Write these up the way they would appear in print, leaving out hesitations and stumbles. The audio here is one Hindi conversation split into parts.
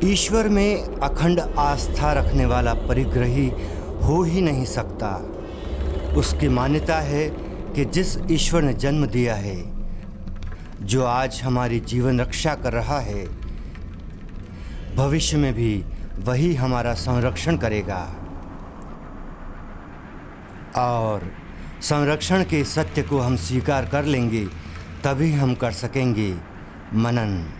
ईश्वर में अखंड आस्था रखने वाला परिग्रही हो ही नहीं सकता। उसकी मान्यता है कि जिस ईश्वर ने जन्म दिया है, जो आज हमारी जीवन रक्षा कर रहा है, भविष्य में भी वही हमारा संरक्षण करेगा। और संरक्षण के सत्य को हम स्वीकार कर लेंगे, तभी हम कर सकेंगे मनन।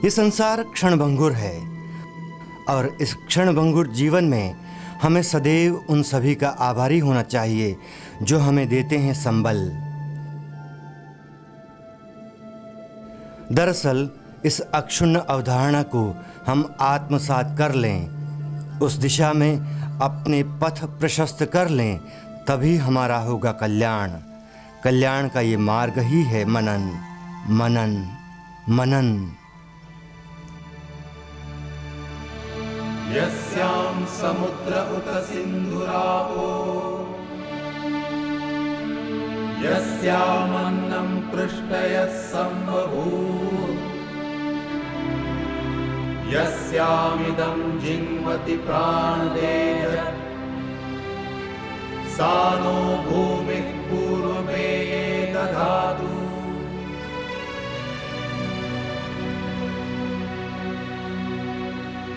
ये संसार क्षणभंगुर है और इस क्षणभंगुर जीवन में हमें सदैव उन सभी का आभारी होना चाहिए जो हमें देते हैं संबल। दरअसल इस अक्षुण्ण अवधारणा को हम आत्मसात कर लें, उस दिशा में अपने पथ प्रशस्त कर लें, तभी हमारा होगा कल्याण। कल्याण का ये मार्ग ही है मनन, मनन, मनन। यस्यां समुद्र उत सिन्धुरापो यस्यामन्नं पृष्ठयः सम्बभूव यस्यामिदं जिन्वति प्राणदेय सा नो भूमिः पूर्वपेये दधातु।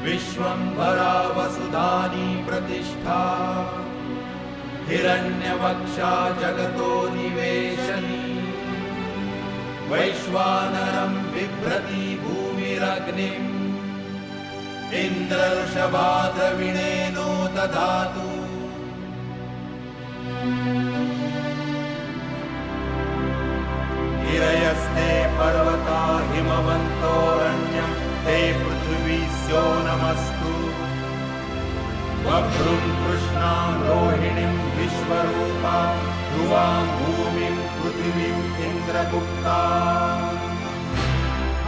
विश्वम्भरा वसुधानी प्रतिष्ठा हिरण्यवक्षा जगतो निवेशनी वैश्वानरं बिभ्रति भूमिरग्निम् इन्द्रऋषभा द्रविणेनो दधातु। गिरयस्ते पर्वता हिमवन्तोरण्यम् ते पृथिवी स्यो नमस्तु। बभ्रुं कृष्णां रोहिणीं विश्वरूपा ध्रुवां भूमिं पृथिवीं इन्द्रगुप्ता।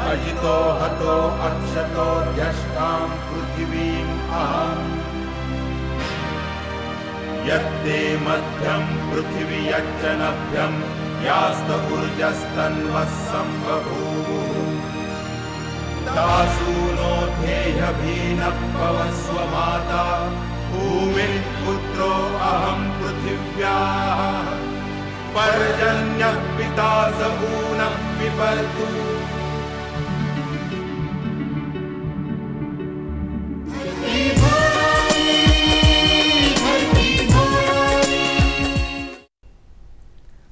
अजितो हतो अक्षतो द्यष्टां पृथिवीम् अहम्। यत्ते मध्यं पृथिवी यच्च नभ्यं यास्त ऊर्जस्तन्वः सम्बभूवुः। दासूनो धेयभीनः माता भूमिः पुत्रो अहं पृथिव्याः। पर्जन्यः पिता स ऊनः पिबर्तु।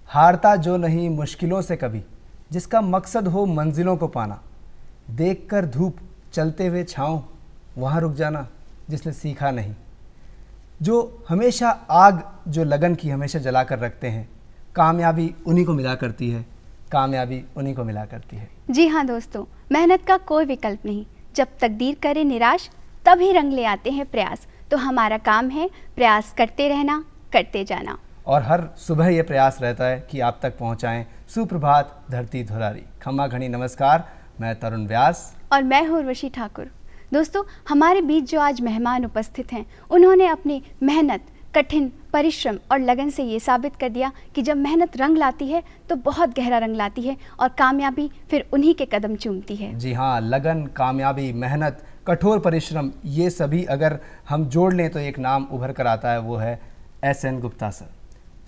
हारता जो नहीं मुश्किलों से कभी, जिसका मकसद हो मंजिलों को पाना। देखकर धूप चलते हुए छाँव, वहाँ रुक जाना जिसने सीखा नहीं। जो हमेशा आग जो लगन की हमेशा जला कर रखते हैं, कामयाबी उन्हीं को मिला करती है, कामयाबी उन्हीं को मिला करती है। जी हाँ दोस्तों, मेहनत का कोई विकल्प नहीं। जब तकदीर करे निराश, तभी रंग ले आते हैं प्रयास। तो हमारा काम है प्रयास करते रहना, करते जाना। और हर सुबह ये प्रयास रहता है कि आप तक पहुँचाएँ सुप्रभात धरती धुरारी। खम्मा घनी नमस्कार, मैं तरुण व्यास और मैं हूँ उर्वशी ठाकुर। दोस्तों, हमारे बीच जो आज मेहमान उपस्थित हैं, उन्होंने अपनी मेहनत, कठिन परिश्रम और लगन से ये साबित कर दिया कि जब मेहनत रंग लाती है तो बहुत गहरा रंग लाती है और कामयाबी फिर उन्हीं के कदम चूमती है। जी हाँ, लगन, कामयाबी, मेहनत, कठोर परिश्रम, ये सभी अगर हम जोड़ लें तो एक नाम उभर कर आता है, वो है SN गुप्ता सर।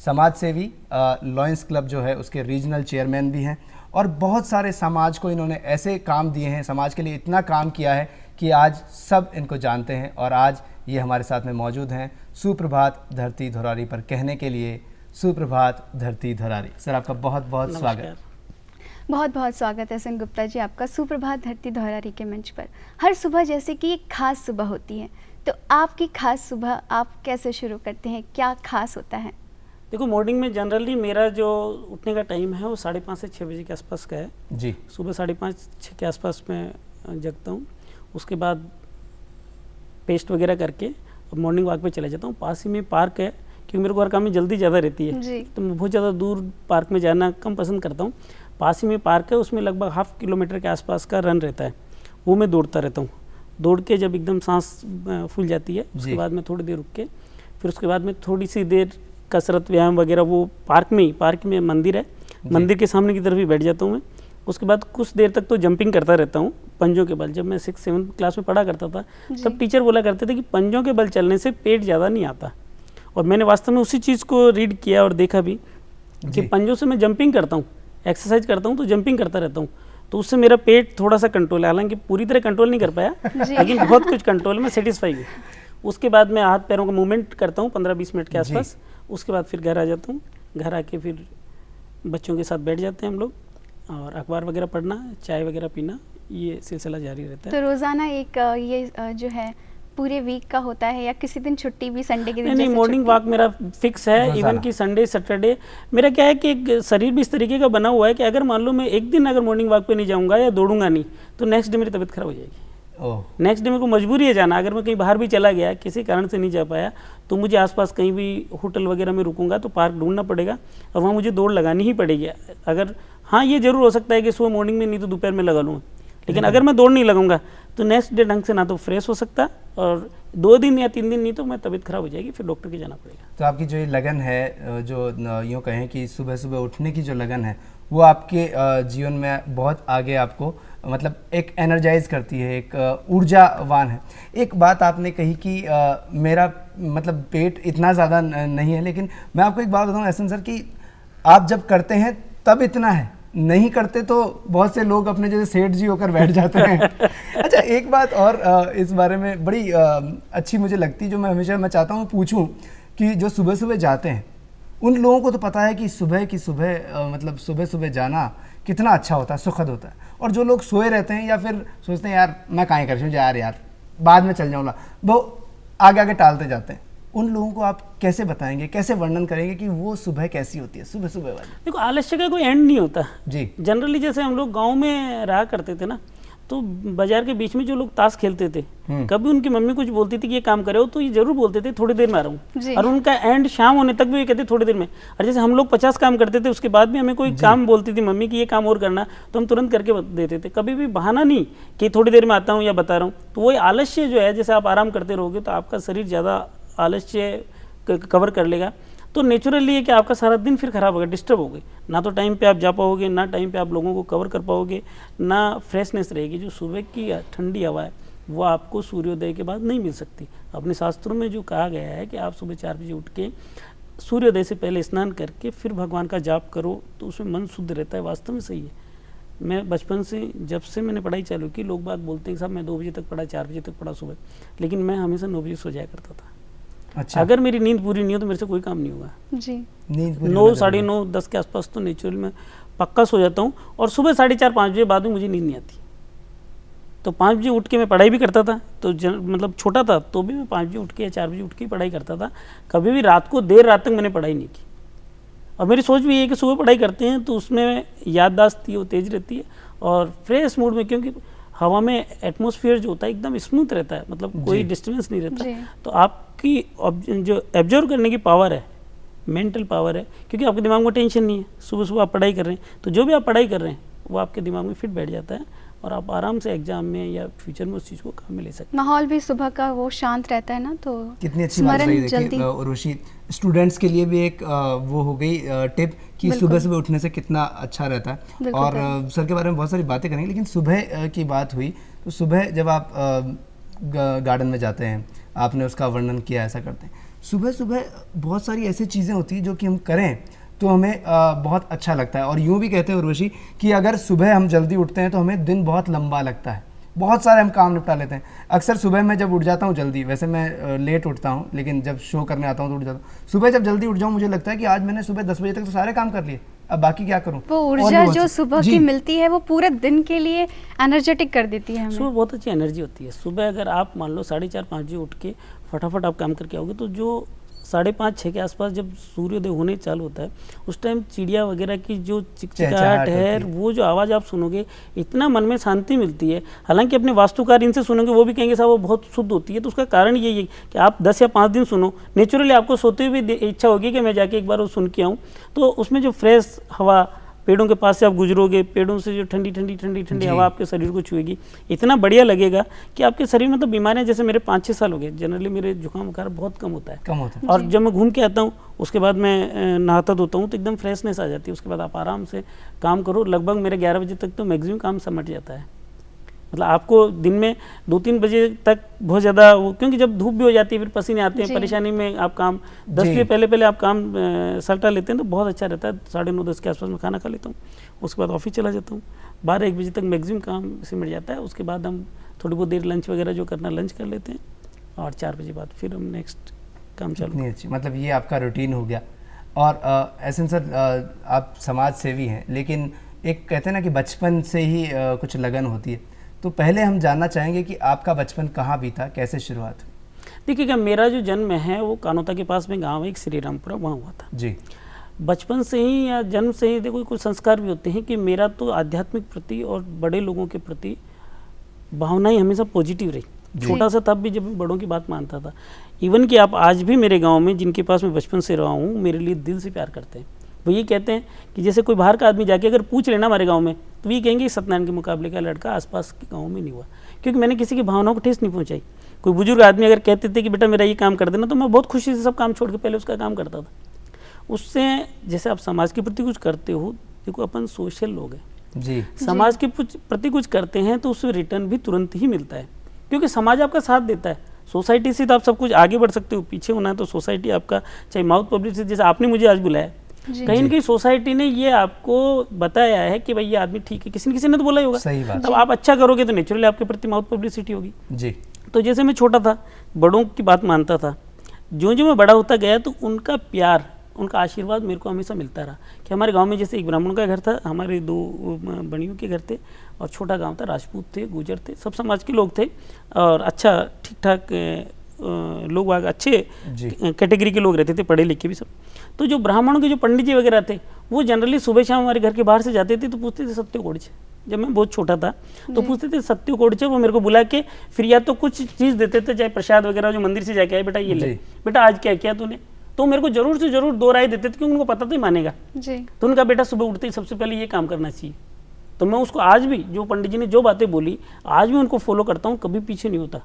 समाज सेवी, लॉयंस क्लब जो है उसके रीजनल चेयरमैन भी हैं और बहुत सारे समाज को इन्होंने ऐसे काम दिए हैं, समाज के लिए इतना काम किया है कि आज सब इनको जानते हैं। और आज ये हमारे साथ में मौजूद हैं सुप्रभात धरती धुरारी पर कहने के लिए। सुप्रभात धरती धुरारी। सर, आपका बहुत बहुत स्वागत। बहुत बहुत स्वागत है एस.एन. गुप्ता जी आपका सुप्रभात धरती धौरारी के मंच पर। हर सुबह जैसे कि एक खास सुबह होती है, तो आपकी खास सुबह आप कैसे शुरू करते हैं, क्या खास होता है? देखो, मॉर्निंग में जनरली मेरा जो उठने का टाइम है वो 5:30 से 6 बजे के आसपास का है जी। सुबह 5:30-6 के आसपास में जगता हूँ। उसके बाद पेस्ट वगैरह करके मॉर्निंग वॉक पे चला जाता हूँ। पास ही में पार्क है, क्योंकि मेरे को वर्क में जल्दी ज़्यादा रहती है जी। तो मैं बहुत ज़्यादा दूर पार्क में जाना कम पसंद करता हूँ। पास ही में पार्क है, उसमें लगभग 1/2 किलोमीटर के आसपास का रन रहता है, वो मैं दौड़ता रहता हूँ। दौड़ के जब एकदम सांस फूल जाती है उसके बाद में थोड़ी देर रुक के फिर उसके बाद में थोड़ी सी देर कसरत व्यायाम वगैरह वो पार्क में मंदिर है, मंदिर के सामने की तरफ ही बैठ जाता हूँ मैं। उसके बाद कुछ देर तक तो जंपिंग करता रहता हूँ पंजों के बल। जब मैं 6-7 क्लास में पढ़ा करता था तब टीचर बोला करते थे कि पंजों के बल चलने से पेट ज़्यादा नहीं आता, और मैंने वास्तव में उसी चीज़ को रीड किया और देखा भी कि पंजों से मैं जंपिंग करता हूँ, एक्सरसाइज करता हूँ तो जंपिंग करता रहता हूँ, तो उससे मेरा पेट थोड़ा सा कंट्रोल है। हालांकि पूरी तरह कंट्रोल नहीं कर पाया लेकिन बहुत कुछ कंट्रोल में सेटिस्फाई हुई। उसके बाद मैं हाथ पैरों का मूवमेंट करता हूँ 15-20 मिनट के आसपास। उसके बाद फिर घर आ जाता हूँ। घर आके फिर बच्चों के साथ बैठ जाते हैं हम लोग, और अखबार वगैरह पढ़ना, चाय वगैरह पीना, ये सिलसिला जारी रहता है। तो रोज़ाना एक ये जो है पूरे वीक का होता है या किसी दिन छुट्टी भी, संडे के दिन? नहीं, मॉर्निंग वॉक मेरा फिक्स है। इवन कि संडे सैटरडे मेरा क्या है कि एक शरीर भी इस तरीके का बना हुआ है कि अगर मान लो मैं एक दिन अगर मॉर्निंग वॉक पे नहीं जाऊंगा या दौड़ूंगा नहीं तो नेक्स्ट डे मेरी तबीयत खराब हो जाएगी। नेक्स्ट डे मेरे को मजबूरी है जाना। अगर मैं कहीं बाहर भी चला गया, किसी कारण से नहीं जा पाया, तो मुझे आसपास कहीं भी होटल वगैरह में रुकूंगा तो पार्क ढूंढना पड़ेगा और वहाँ मुझे दौड़ लगानी ही पड़ेगी। अगर हाँ, ये जरूर हो सकता है कि सुबह मॉर्निंग में नहीं तो दोपहर में लगा लूँगा, लेकिन अगर मैं दौड़ नहीं लगाऊंगा तो नेक्स्ट डे ढंग से ना तो फ्रेश हो सकता, और 2 दिन या 3 दिन नहीं तो मैं तबीयत खराब हो जाएगी, फिर डॉक्टर के जाना पड़ेगा। तो आपकी जो ये लगन है, जो यूँ कहें कि सुबह सुबह उठने की जो लगन है, वो आपके जीवन में बहुत आगे आपको मतलब एक एनर्जाइज करती है, एक ऊर्जावान है। एक बात आपने कही कि मेरा मतलब पेट इतना ज़्यादा नहीं है, लेकिन मैं आपको एक बात बताऊँ एस.एन. सर कि आप जब करते हैं तब इतना है, नहीं करते तो बहुत से लोग अपने जैसे सेठ जी होकर बैठ जाते हैं। अच्छा, एक बात और इस बारे में बड़ी अच्छी मुझे लगती, जो मैं हमेशा चाहता हूँ पूछूं कि जो सुबह सुबह जाते हैं उन लोगों को तो पता है कि सुबह की सुबह मतलब सुबह सुबह जाना कितना अच्छा होता है, सुखद होता है, और जो लोग सोए रहते हैं या फिर सोचते हैं यार मैं काहे कर यार बाद में चल जाऊँगा, वो आगे आगे टालते जाते हैं, उन लोगों को आप कैसे बताएंगे, कैसे वर्णन करेंगे कि वो सुबह कैसी होती है, सुबह सुबह वाली? देखो, आलस्य का कोई एंड नहीं होता जी। जनरली जैसे हम लोग गांव में रहा करते थे ना, तो बाजार के बीच में जो लोग ताश खेलते थे, कभी उनकी मम्मी कुछ बोलती थी कि ये काम करो तो ये जरूर बोलते थे थोड़ी देर में आ रहा हूँ, और उनका एंड शाम होने तक भी ये कहते थोड़ी देर में। और जैसे हम लोग 50 काम करते थे उसके बाद भी हमें कोई काम बोलती थी मम्मी कि ये काम और करना, तो हम तुरंत करके देते थे। कभी भी बहाना नहीं कि थोड़ी देर में आता हूँ या बता रहा हूँ। तो वही आलस्य जो है, जैसे आप आराम करते रहोगे तो आपका शरीर ज़्यादा आलस्य कवर कर लेगा, तो नेचुरली है कि आपका सारा दिन फिर खराब होगा, डिस्टर्ब होगे, ना तो टाइम पे आप जा पाओगे, ना टाइम पे आप लोगों को कवर कर पाओगे, ना फ्रेशनेस रहेगी। जो सुबह की ठंडी हवा है वो आपको सूर्योदय के बाद नहीं मिल सकती। अपने शास्त्रों में जो कहा गया है कि आप सुबह 4 बजे उठ के सूर्योदय से पहले स्नान करके फिर भगवान का जाप करो तो उसमें मन शुद्ध रहता है। वास्तव में सही है। मैं बचपन से जब से मैंने पढ़ाई चालू की, लोग बात बोलते हैं साहब मैं 2 बजे तक पढ़ा, 4 बजे तक पढ़ा सुबह, लेकिन मैं हमेशा 9 बजे सो जाया करता था। अच्छा। अगर मेरी नींद पूरी नहीं हो तो मेरे से कोई काम नहीं होगा जी। नींद 9, 9:30, 10 के आसपास तो नेचुरल में पक्का सो जाता हूँ, और सुबह 4:30, 5 बजे बाद में मुझे नींद नहीं आती। तो 5 बजे उठ के मैं पढ़ाई भी करता था, तो मतलब छोटा था तो भी मैं 5 बजे उठ के या 4 बजे उठ के पढ़ाई करता था। कभी भी रात को देर रात तक मैंने पढ़ाई नहीं की। और मेरी सोच भी ये है कि सुबह पढ़ाई करते हैं तो उसमें याददाश्त वो तेज रहती है और फ्रेश मूड में, क्योंकि हवा में एटमॉस्फेयर जो होता है एकदम स्मूथ रहता है, मतलब कोई डिस्टर्बेंस नहीं रहता। तो आपकी जो एब्जॉर्व करने की पावर है, मेंटल पावर है, क्योंकि आपके दिमाग में टेंशन नहीं है, सुबह सुबह आप पढ़ाई कर रहे हैं तो जो भी आप पढ़ाई कर रहे हैं वो आपके दिमाग में फिट बैठ जाता है और आप आराम से एग्जाम में या फ्यूचर में उस चीज़ को काम में ले सकते हैं। माहौल भी सुबह का वो शांत रहता है ना, तो कितनी अच्छी बात रही। देखिए उर्वशी, स्टूडेंट्स के लिए भी एक वो हो गई टिप कि सुबह सुबह उठने से कितना अच्छा रहता है। और सर के बारे में बहुत सारी बातें करेंगे, लेकिन सुबह की बात हुई तो सुबह जब आप गार्डन में जाते हैं, आपने उसका वर्णन किया, ऐसा करते हैं सुबह सुबह बहुत सारी ऐसी चीज़ें होती हैं जो कि हम करें तो हमें बहुत अच्छा लगता है। और यूँ भी कहते हैं उर्वशी कि अगर सुबह हम जल्दी उठते हैं तो हमें दिन बहुत लंबा लगता है, बहुत सारे हम काम निपटा लेते हैं। अक्सर सुबह मैं जब उठ जाता हूँ जल्दी, वैसे मैं लेट उठता हूँ लेकिन जब शो करने आता हूँ तो उठ जाता हूँ। सुबह जब जल्दी उठ जाऊँ मुझे लगता है कि आज मैंने सुबह 10 बजे तक तो सारे काम कर लिए, अब बाकी क्या करूं। वो और ऊर्जा भी जो बहुत- सुबह जी, की मिलती है वो पूरे दिन के लिए एनर्जेटिक कर देती है सुबह हमें। बहुत अच्छी एनर्जी होती है। सुबह अगर आप मान लो 4:30-5 बजे उठ के फटाफट आप काम करके आओगे तो जो 5:30-6 के आसपास जब सूर्योदय होने चालू होता है उस टाइम चिड़िया वगैरह की जो चिकचिकाहट चहचहाहट है, होती है। वो जो आवाज़ आप सुनोगे इतना मन में शांति मिलती है। हालांकि अपने वास्तुकार इनसे सुनोगे वो भी कहेंगे साहब वो बहुत शुद्ध होती है, तो उसका कारण यही है कि आप 10 या 5 दिन सुनो, नेचुरली आपको सोते हुए भी इच्छा होगी कि मैं जाके एक बार वो सुन के आऊँ। तो उसमें जो फ्रेश हवा, पेड़ों के पास से आप गुजरोगे, पेड़ों से जो ठंडी ठंडी ठंडी ठंडी जी। हवा आपके शरीर को छुएगी, इतना बढ़िया लगेगा कि आपके शरीर में तो बीमारियां, जैसे मेरे 5-6 साल हो गए, जनरली मेरे जुकाम बुखार बहुत कम होता है। कम होता है। और जब मैं घूम के आता हूँ उसके बाद मैं नहाता धोता हूँ तो एकदम फ्रेशनेस आ जाती है। उसके बाद आप आराम से काम करो, लगभग मेरे 11 बजे तक तो मैक्सिमम काम समझ जाता है। मतलब आपको दिन में 2-3 बजे तक बहुत ज़्यादा वो, क्योंकि जब धूप भी हो जाती है फिर पसीने आते हैं, जी। परेशानी में आप काम 10 जी। बजे पहले आप काम सल्टा लेते हैं तो बहुत अच्छा रहता है। 9:30-10 के आसपास में खाना खा लेता हूँ, उसके बाद ऑफिस चला जाता हूँ। 12-1 बजे तक मैक्सिमम काम सिमट जाता है। उसके बाद हम थोड़ी बहुत देर लंच वगैरह जो करना लंच कर लेते हैं और 4 बजे बाद फिर हम नेक्स्ट काम चालू। इतनी अच्छी, मतलब ये आपका रूटीन हो गया। और एहसन सर, आप समाज सेवी हैं, लेकिन एक कहते हैं ना कि बचपन से ही कुछ लगन होती है, तो पहले हम जानना चाहेंगे कि आपका बचपन कहाँ बीता, कैसे शुरुआत हुई। देखिएगा, मेरा जो जन्म है वो कानोता के पास में गांव है एक, श्री रामपुरा, वहाँ हुआ था। जी। बचपन से ही या जन्म से ही देखो कुछ संस्कार भी होते हैं कि मेरा तो आध्यात्मिक प्रति और बड़े लोगों के प्रति भावनाएं हमेशा पॉजिटिव रही। छोटा सा तब भी जब मैं बड़ों की बात मानता था। इवन कि आप आज भी मेरे गांव में जिनके पास मैं बचपन से रहा हूँ मेरे लिए दिल से प्यार करते हैं। वो ये कहते हैं कि जैसे कोई बाहर का आदमी जाके अगर पूछ लेना हमारे गांव में तो ये कहेंगे सत्यनारायण के मुकाबले का लड़का आसपास के गाँव में नहीं हुआ, क्योंकि मैंने किसी की भावनाओं को ठेस नहीं पहुँचाई। कोई बुजुर्ग आदमी अगर कहते थे कि बेटा मेरा ये काम कर देना तो मैं बहुत खुशी से सब काम छोड़ के पहले उसका काम करता था। उससे जैसे आप समाज के प्रति कुछ करते हो, देखो अपन सोशल लोग हैं, जी। समाज के प्रति कुछ करते हैं तो उससे रिटर्न भी तुरंत ही मिलता है, क्योंकि समाज आपका साथ देता है। सोसाइटी से तो आप सब कुछ आगे बढ़ सकते हो, पीछे होना है तो सोसाइटी आपका, चाहे माउथ पब्लिसिटी, जैसे आपने मुझे आज बुलाया, कहीं न कहीं सोसाइटी ने ये आपको बताया है कि भाई ये आदमी ठीक है, किसी न किसी ने तो बोला ही होगा। सही बात। तब आप अच्छा करोगे तो नेचुरली आपके प्रति माउथ पब्लिसिटी होगी। जी। तो जैसे मैं छोटा था, बड़ों की बात मानता था, जो जो मैं बड़ा होता गया तो उनका प्यार, उनका आशीर्वाद मेरे को हमेशा मिलता रहा। कि हमारे गांव में जैसे एक ब्राह्मण का घर था, हमारे 2 बड़ियों के घर थे और छोटा गांव था, राजपूत थे, गुजर थे, सब समाज के लोग थे और अच्छा ठीक ठाक लोग अच्छे कैटेगरी के लोग रहते थे, पढ़े लिखे भी सब। तो जो ब्राह्मणों के जो पंडित जी वगैरह थे वो जनरली सुबह शाम हमारे घर के बाहर से जाते थे तो पूछते थे सत्य कोड़चे। जब मैं बहुत छोटा था तो पूछते थे सत्य कोड़चे, वो मेरे को बुला के फिर या तो कुछ चीज़ देते थे, चाहे प्रसाद वगैरह जो मंदिर से जाके आए, बेटा ये ले, बेटा आज क्या किया तूने, तो मेरे को जरूर से जरूर 2 राय देते थे क्योंकि उनको पता था ही मानेगा। तो उनका बेटा सुबह उठते ही सबसे पहले ये काम करना चाहिए। तो मैं उसको आज भी, जो पंडित जी ने जो बातें बोली, आज भी उनको फॉलो करता हूँ, कभी पीछे नहीं होता।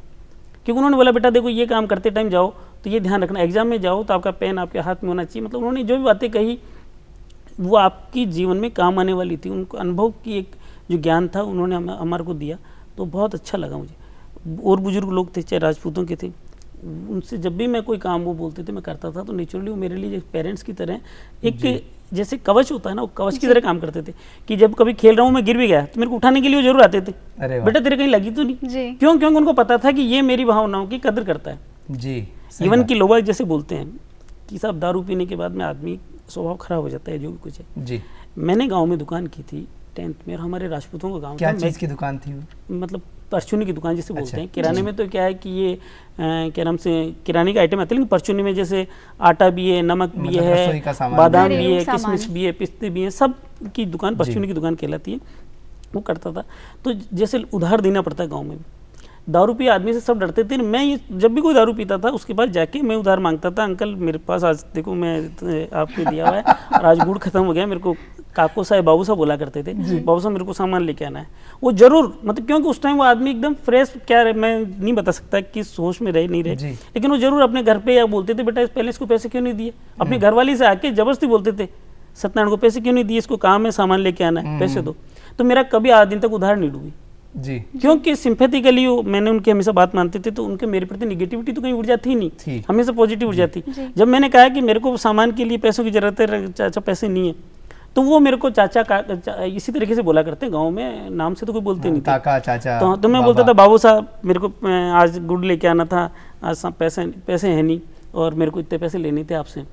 क्योंकि उन्होंने बोला बेटा देखो ये काम करते टाइम जाओ तो ये ध्यान रखना, एग्जाम में जाओ तो आपका पेन आपके हाथ में होना चाहिए। मतलब उन्होंने जो भी बातें कही वो आपकी जीवन में काम आने वाली थी। उनको अनुभव की एक जो ज्ञान था उन्होंने हमारे को दिया, तो बहुत अच्छा लगा मुझे। और बुजुर्ग लोग थे, चाहे राजपूतों के थे, उनसे जब भी मैं कोई काम वो बोलते थे मैं करता था, तो नेचुरली वो मेरे लिए पेरेंट्स की तरह एक जैसे कवच होता है ना, वो कवच की तरह काम करते थे। कि जब कभी खेल रहा हूँ मैं गिर भी गया तो मेरे को उठाने के लिए जरूर आते थे, बेटा तेरे कहीं लगी तो नहीं। क्यों? क्योंकि उनको पता था कि ये मेरी भावनाओं की कदर करता है जी। इवन कि लोग जैसे बोलते हैं कि साहब दारू पीने के बाद में आदमी स्वभाव खराब हो जाता है, जो भी कुछ है जी। मैंने गाँव में दुकान की थी 10th में, और हमारे राजपूतों का गाँव, क्या चीज़ की दुकान थी? मतलब परचूनी की दुकान जिसे बोलते हैं। किराने में तो क्या है कि ये क्या नाम से किराने का आइटम आते हैं, लेकिन परचूनी में जैसे आटा भी है, नमक भी है, बादाम भी है, किशमिश भी है, पिस्ते भी है, सब की दुकान परचूनी की दुकान कहलाती है। वो करता था। तो जैसे उधार देना पड़ता है गाँव में भी, दारू पिए आदमी से सब डरते थे। मैं ये जब भी कोई दारू पीता था उसके पास जाके मैं उधार मांगता था, अंकल मेरे पास आज देखो मैं आपको दिया हुआ है और आज गुड़ खत्म हो गया, मेरे को काको साहब बाबू साहब बोला करते थे, बाबू साहब मेरे को सामान लेके आना है। वो जरूर, मतलब क्योंकि उस टाइम वो आदमी एकदम फ्रेश, क्या मैं नहीं बता सकता कि होश में रहे नहीं रहे, लेकिन वो जरूर अपने घर पे या बोलते थे बेटा पहले इसको पैसे क्यों नहीं दिए। अपने घर वाली से आके जबरदस्ती बोलते थे सत्यनारायण को पैसे क्यों नहीं दिए, इसको काम है सामान लेके आना है, पैसे दो। तो मेरा कभी आज दिन तक उधार नहीं डूबी जी, क्योंकि सिंपैथिकली मैंने उनकी हमेशा बात मानते थे, तो उनके मेरे प्रति निगेटिविटी तो कहीं ऊर्जा थी नहीं, हमेशा पॉजिटिव ऊर्जा थी। जब मैंने कहा कि मेरे को सामान के लिए पैसों की जरूरत है, चाचा पैसे नहीं है, तो वो मेरे को चाचा इसी तरीके से बोला करते हैं गाँव में, नाम से तो कोई बोलते नहीं थे, काका चाचा। तो मैं बोलता था बाबू साहब मेरे को आज गुड़ लेके आना था, आज पैसे हैं नहीं और मेरे को इतने पैसे लेने थे आपसे।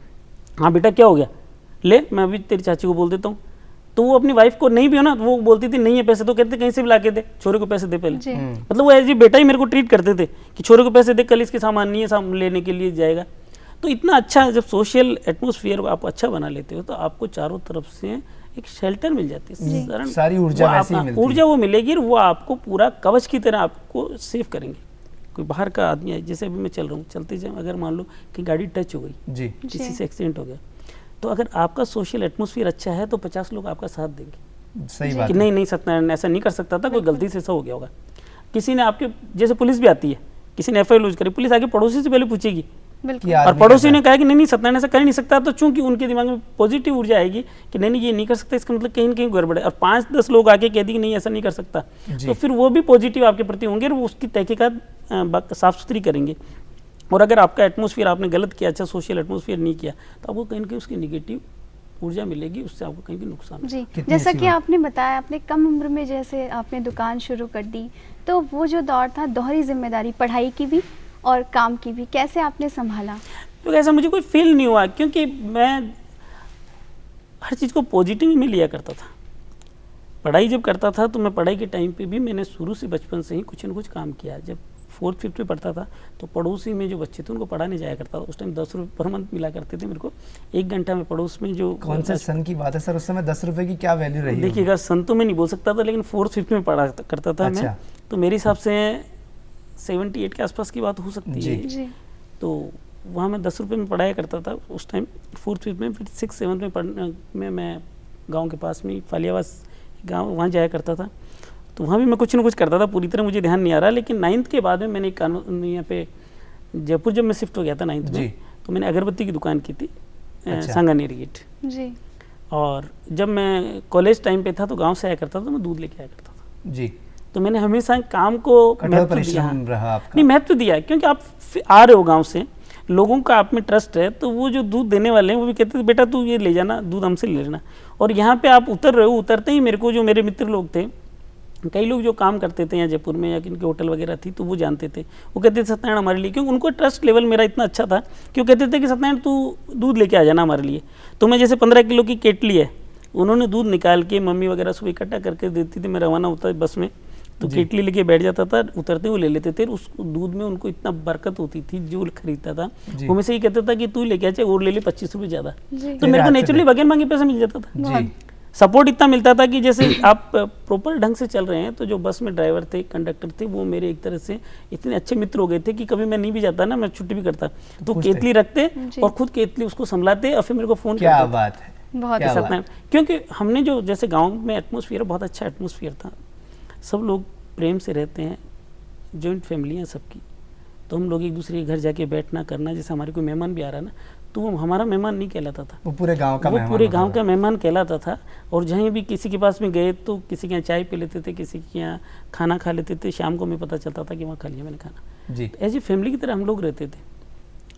हाँ बेटा क्या हो गया, ले मैं अभी तेरी चाची को बोल देता हूँ। तो वो अपनी वाइफ को नहीं भी हो ना, वो बोलती थी नहीं है पैसे, तो कहते कहीं से भी ला के दे, छोरे को पैसे दे पहले। मतलब वो एज ए बेटा ही मेरे को ट्रीट करते थे कि छोरे को पैसे दे, कल इसके सामान नहीं है, सामान लेने के लिए जाएगा। तो इतना अच्छा जब सोशल एटमोसफियर को आप अच्छा बना लेते हो तो आपको चारों तरफ से एक शेल्टर मिल जाती है, सारी ऊर्जा वैसी ही मिलती है। ऊर्जा वो मिलेगी और वो आपको पूरा कवच की तरह आपको सेव करेंगे। कोई बाहर का आदमी है, जैसे अभी मैं चल रहा हूँ, चलते जाए अगर मान लो कि गाड़ी टच हो गई जी, किसी से एक्सीडेंट हो गया, तो अगर आपका सोशल एटमोसफियर अच्छा है तो 50 लोग आपका साथ देंगे। सही बात कि है। नहीं सत्यनारायण ऐसा नहीं कर सकता था, कोई गलती से ऐसा हो गया होगा। किसी ने आपके, जैसे पुलिस भी आती है, किसी ने एफआईआर लॉन्च करी, पुलिस आगे पड़ोसी से पहले पूछेगी, कि और आदमी पड़ोसी कैसा ने है। कहा कि नहीं सत्यनारायण ऐसा कर ही नहीं सकता, तो चूंकि उनके दिमाग में पॉजिटिव ऊर्जा आएगी कि नहीं ये नहीं कर सकता, इसका मतलब कहीं ना कहीं गड़बड़ है, और 5-10 लोग आके कह दी कि नहीं ऐसा नहीं कर सकता, तो फिर वो भी पॉजिटिव आपके प्रति होंगे और वो उसकी तहकीकात साफ सुथरी करेंगे। और अगर आपका एटमोसफियर आपने गलत किया, अच्छा सोशल एटमोसफियर नहीं किया, तो आपको कहीं ना कहीं उसकी निगेटिव ऊर्जा मिलेगी, उससे आपको कहीं भी नुकसान होगा। जी, कितनी जैसा अच्छी कि बात। आपने बताया अपने कम उम्र में जैसे आपने दुकान शुरू कर दी, तो वो जो दौर था दोहरी जिम्मेदारी, पढ़ाई की भी और काम की भी, कैसे आपने संभाला? तो ऐसा मुझे कोई फील नहीं हुआ, क्योंकि मैं हर चीज़ को पॉजिटिव में लिया करता था। पढ़ाई जब करता था तो मैं पढ़ाई के टाइम पे भी मैंने शुरू से बचपन से ही कुछ न कुछ काम किया। जब 4th-5th में पढ़ता था तो पड़ोसी में जो बच्चे थे उनको पढ़ाने जाया करता था। उस टाइम 10 रुपये पर मंथ मिला करते थे मेरे को, 1 घंटा में पड़ोस में जो। कौन से सन की बात है सर? उस समय 10 रुपए की क्या वैल्यू रही? देखिएगा सन तो मैं नहीं बोल सकता था, लेकिन 4th-5th में पढ़ा करता था मैं, तो मेरे हिसाब से 78 के आसपास की बात हो सकती है। जी। तो वहाँ मैं 10 रुपये में पढ़ाया करता था उस टाइम 4th-5th में। फिर 6th-7th में पढ़ने में मैं गांव के पास में फालियावास गांव, वहाँ जाया करता था, तो वहाँ भी मैं कुछ न कुछ करता था, पूरी तरह मुझे ध्यान नहीं आ रहा। लेकिन 9th के बाद में मैंने एक कानून यहाँ पे जयपुर जब मैं शिफ्ट हो गया था 9th में, तो मैंने अगरबत्ती की दुकान की थी सांगानेर गेट जी। और जब मैं कॉलेज टाइम पे था तो गाँव से आया करता था, तो मैं दूध लेके आया करता था जी। तो मैंने हमेशा काम को महत्व दिया, रहा आपका। नहीं महत्व दिया, क्योंकि आप आ रहे हो गांव से, लोगों का आप में ट्रस्ट है, तो वो जो दूध देने वाले हैं वो भी कहते थे बेटा तू ये ले जाना, दूध हमसे ले लेना। और यहाँ पे आप उतर रहे हो, उतरते ही मेरे को जो मेरे मित्र लोग थे, कई लोग जो काम करते थे यहाँ जयपुर में या किनके होटल वगैरह थी, तो वो जानते थे, वो कहते थे सत्यनारायण हमारे लिए, क्योंकि उनको ट्रस्ट लेवल मेरा इतना अच्छा था कि वो कहते थे कि सत्यनारायण तू दूध लेके आ जाना हमारे लिए। तो मैं जैसे 15 किलो की केटली है, उन्होंने दूध निकाल के मम्मी वगैरह सब इकट्ठा करके देती थी, मैं रवाना होता बस में, तो केटली लेके बैठ जाता था, उतरते हुए ले लेते थे। उस दूध में उनको इतना बरकत होती थी, जो खरीदता था वो मुझसे ये कहता था कि तू लेके आ, चाहे और ले ले 25 रुपये ज़्यादा, तो मेरे को नेचुरली बगैर मांगे पैसा मिल जाता था। सपोर्ट इतना मिलता था कि जैसे आप प्रॉपर ढंग से चल रहे हैं, तो जो बस में ड्राइवर थे, कंडक्टर थे, वो मेरे एक तरह से इतने अच्छे मित्र हो गए थे कि कभी मैं नहीं भी जाता ना, मैं छुट्टी भी करता तो केतली रखते और खुद केतली उसको संभलाते और फिर मेरे को फ़ोन क्या बात है, बहुत क्या बात है। क्योंकि हमने जो जैसे गाँव में एटमोसफियर बहुत अच्छा एटमोसफियर था, सब लोग प्रेम से रहते हैं, जॉइंट फैमिली है सबकी, तो हम लोग एक दूसरे के घर जाके बैठना करना, जैसे हमारे कोई मेहमान भी आ रहा है ना, तो वो हमारा मेहमान नहीं कहलाता था, वो पूरे गांव का मेहमान, पूरे गांव का मेहमान कहलाता था। और जहीं भी किसी के पास में गए तो किसी के यहाँ चाय पी लेते थे, किसी के यहाँ खाना खा लेते थे, शाम को हमें पता चलता था कि वहाँ खा लिया मैंने खाना जी। एज ए फैमिली की तरह हम लोग रहते थे।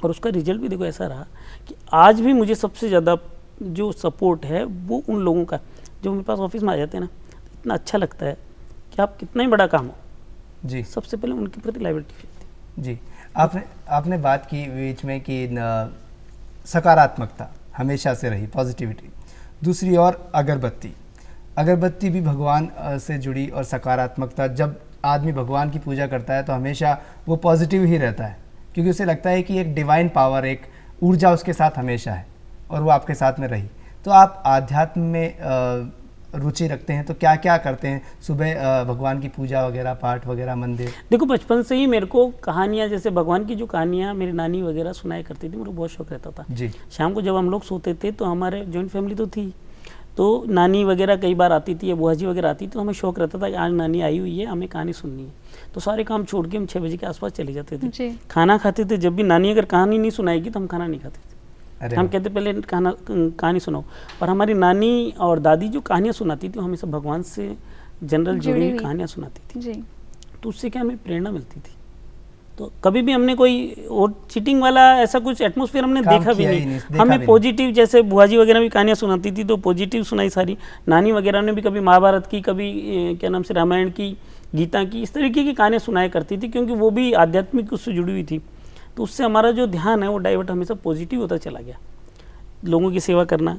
और उसका रिजल्ट भी देखो ऐसा रहा कि आज भी मुझे सबसे ज़्यादा जो सपोर्ट है वो उन लोगों का, जो मेरे पास ऑफिस में आ जाते हैं ना, इतना अच्छा लगता है कि आप कितना ही बड़ा काम हो जी, सबसे पहले उनके प्रति लायबिलिटी जी। आपने बात की बीच में कि सकारात्मकता हमेशा से रही, पॉजिटिविटी। दूसरी ओर अगरबत्ती भी भगवान से जुड़ी, और सकारात्मकता, जब आदमी भगवान की पूजा करता है तो हमेशा वो पॉजिटिव ही रहता है, क्योंकि उसे लगता है कि एक डिवाइन पावर, एक ऊर्जा उसके साथ हमेशा है, और वो आपके साथ में रही। तो आप आध्यात्म में रुचि रखते हैं, तो क्या क्या करते हैं? सुबह भगवान की पूजा वगैरह, पाठ वगैरह, मंदिर? देखो बचपन से ही मेरे को कहानियाँ, जैसे भगवान की जो कहानियाँ मेरी नानी वगैरह सुनाया करती थी, मेरे को बहुत शौक रहता था जी। शाम को जब हम लोग सोते थे तो हमारे जॉइंट फैमिली तो थी, तो नानी वगैरह कई बार आती थी या बुआ जी वगैरह आती थी, तो हमें शौक रहता था कि आज नानी आई हुई है, हमें कहानी सुननी है। तो सारे काम छोड़ के हम 6 बजे के आसपास चले जाते थे, खाना खाते थे। जब भी नानी अगर कहानी नहीं सुनाएगी तो हम खाना नहीं खाते थे, हम कहते पहले कहानी सुनाओ। और हमारी नानी और दादी जो कहानियाँ सुनाती थी, वो हमेशा भगवान से जनरल जुड़ी हुई कहानियाँ सुनाती थी जी। तो उससे क्या हमें प्रेरणा मिलती थी। तो कभी भी हमने कोई और चीटिंग वाला ऐसा कुछ एटमोसफियर हमने देखा भी नहीं। हमें पॉजिटिव, जैसे बुआ जी वगैरह भी कहानियाँ सुनाती थी तो पॉजिटिव सुनाई सारी। नानी वगैरह ने भी कभी महाभारत की, कभी क्या नाम से रामायण की, गीता की, इस तरीके की कहानियाँ सुनाया करती थी, क्योंकि वो भी आध्यात्मिक उससे जुड़ी हुई थी। तो उससे हमारा जो ध्यान है वो डाइवर्ट हमेशा पॉजिटिव होता चला गया। लोगों की सेवा करना,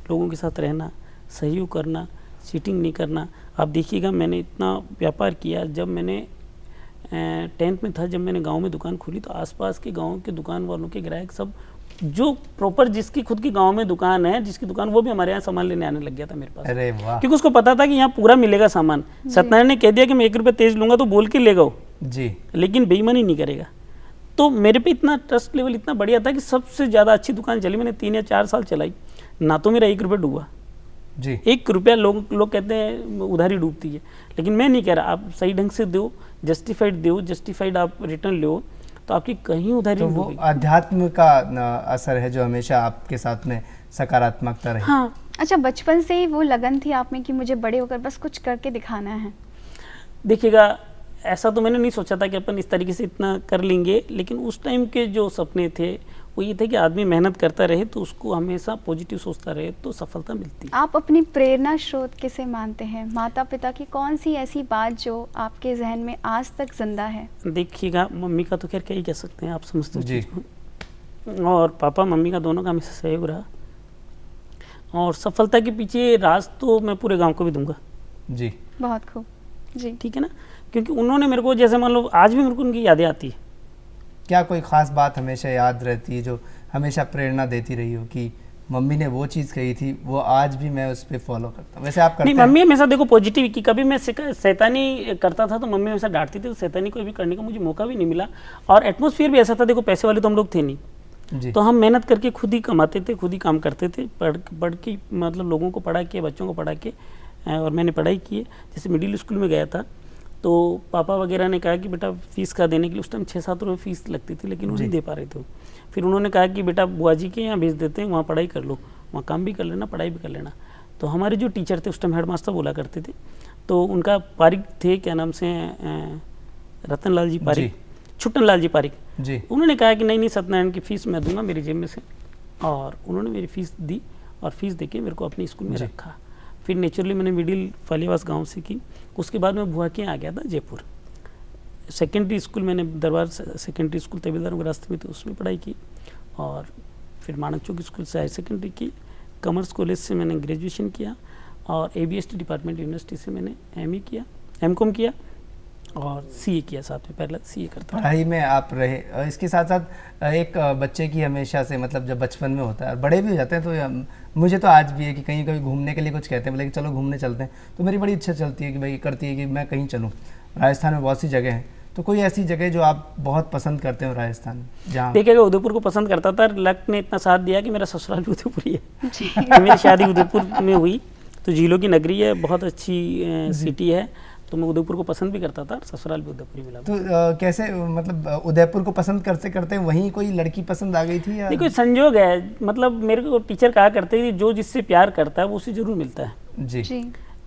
लोगों के साथ रहना, सहयोग करना, चीटिंग नहीं करना। आप देखिएगा मैंने इतना व्यापार किया, जब मैंने 10th में था, जब मैंने गांव में दुकान खोली तो आसपास के गांव के दुकान वालों के ग्राहक सब जो प्रॉपर जिसकी खुद की गांव में दुकान है, जिसकी दुकान, वो भी हमारे यहाँ सामान लेने आने लग गया था मेरे पास। अरे वाह। क्योंकि उसको पता था कि यहाँ पूरा मिलेगा सामान। सत्यनारायण ने कह दिया कि मैं 1 रुपये तेज लूंगा तो बोल के लेगा वो जी, लेकिन बेईमानी नहीं करेगा। तो मेरे पे इतना ट्रस्ट लेवल इतना बढ़िया था कि सबसे ज़्यादा अच्छी दुकान चली, मैंने 3 या 4 साल चलाई, ना तो मेरा 1 रुपये डूबा जी। 1 रुपया लोग कहते हैं उधारी डूबती है, लेकिन मैं नहीं कह रहा। आप सही ढंग से दो, जस्टिफाइड दो, जस्टिफाइड आप रिटर्न लो तो आपकी कहीं उधारी तो नहीं वो डूबेगी। अध्यात्म का असर है जो हमेशा आपके साथ में सकारात्मकता रही। हाँ, अच्छा, बचपन से ही वो लगन थी आप में कि मुझे बड़े होकर बस कुछ करके दिखाना है? देखिएगा ऐसा तो मैंने नहीं सोचा था कि अपन इस तरीके से इतना कर लेंगे, लेकिन उस टाइम के जो सपने थे वो ये थे कि आदमी मेहनत करता रहे तो उसको हमेशा पॉजिटिव सोचता रहे तो सफलता मिलती है। आप अपनी प्रेरणा स्रोत किसे मानते हैं? माता पिता की कौन सी ऐसी बात जो आपके जहन में आज तक जिंदा है? देखिएगा मम्मी का तो खैर क्या ही कह सकते हैं, आप समझते हो जी। चीज़ को। और पापा मम्मी का दोनों का हमेशा सहयोग रहा, और सफलता के पीछे राज तो मैं पूरे गांव को भी दूंगा। जी, बहुत खूब जी। ठीक है ना, क्योंकि उन्होंने मेरे को, जैसे मान लो आज भी मेरे को उनकी यादें आती है। क्या कोई खास बात हमेशा याद रहती है जो हमेशा प्रेरणा देती रही हो कि मम्मी ने वो चीज़ कही थी, वो आज भी मैं उस पर फॉलो करता हूँ? वैसे आप करते नहीं, हैं? मम्मी हमेशा देखो पॉजिटिव की, कभी मैं शैतानी करता था तो मम्मी हमेशा डांटती थी, तो शैतानी कोई भी करने का मुझे मौका भी नहीं मिला। और एटमॉस्फेयर भी ऐसा था, देखो पैसे वाले तो हम लोग थे नहीं, जी, तो हम मेहनत करके खुद ही कमाते थे, खुद ही काम करते थे, पढ़ के मतलब लोगों को पढ़ा के, बच्चों को पढ़ा के, और मैंने पढ़ाई की है। जैसे मिडिल स्कूल में गया था तो पापा वगैरह ने कहा कि बेटा फीस का देने के लिए, उस टाइम 6-7 रुपये फीस लगती थी, लेकिन वो नहीं दे पा रहे थे। फिर उन्होंने कहा कि बेटा बुआ जी के यहाँ भेज देते हैं, वहाँ पढ़ाई कर लो, वहाँ काम भी कर लेना, पढ़ाई भी कर लेना। तो हमारे जो टीचर थे उस टाइम हेड मास्टर बोला करते थे, तो उनका पारिक थे, क्या नाम से, रतन लाल जी पारिक, छुट्टन लाल जी पारिक जी, उन्होंने कहा कि नहीं सत्यनारायण की फ़ीस मैं दूंगा मेरी जेब में से, और उन्होंने मेरी फ़ीस दी और फीस देके मेरे को अपने स्कूल में रखा। फिर नेचुरली मैंने मिडिल फालीवास गांव से की। उसके बाद मैं बुआ के यहाँ आ गया था जयपुर। सेकेंडरी स्कूल मैंने दरबार सेकेंडरी स्कूल तहसीलदारों के रास्ते में थे, उसमें पढ़ाई की, और फिर मानक चौक स्कूल से हायर सेकेंडरी की। कॉमर्स कॉलेज से मैंने ग्रेजुएशन किया, और ABST डिपार्टमेंट यूनिवर्सिटी से मैंने ME किया, MCOM किया, और CA किया साथ में, पहला CA करता। पढ़ाई में आप रहे, इसके साथ साथ एक बच्चे की हमेशा से, मतलब जब बचपन में होता है और बड़े भी हो जाते हैं, तो मुझे तो आज भी है कि कहीं कभी घूमने के लिए कुछ कहते हैं, बोले कि चलो घूमने चलते हैं, तो मेरी बड़ी इच्छा चलती है कि भाई करती है कि मैं कहीं चलूँ। राजस्थान में बहुत सी जगह हैं, तो कोई ऐसी जगह जो आप बहुत पसंद करते हो राजस्थान में? जहाँ देखिएगा उदयपुर को पसंद करता था, लक ने इतना साथ दिया कि मेरा ससुराल भी उदयपुर ही है। मेरी शादी उदयपुर में हुई, तो झीलों की नगरी है, बहुत अच्छी सिटी है, तो मैं उदयपुर को पसंद भी करता था, ससुराल भी उदयपुर ही मिला। तो कैसे, मतलब उदयपुर को पसंद करते करते वहीं कोई लड़की पसंद आ गई थी या? देखो संजोग है, मतलब मेरे को टीचर कहा करते थे जो जिससे प्यार करता है वो उसे जरूर मिलता है। जी,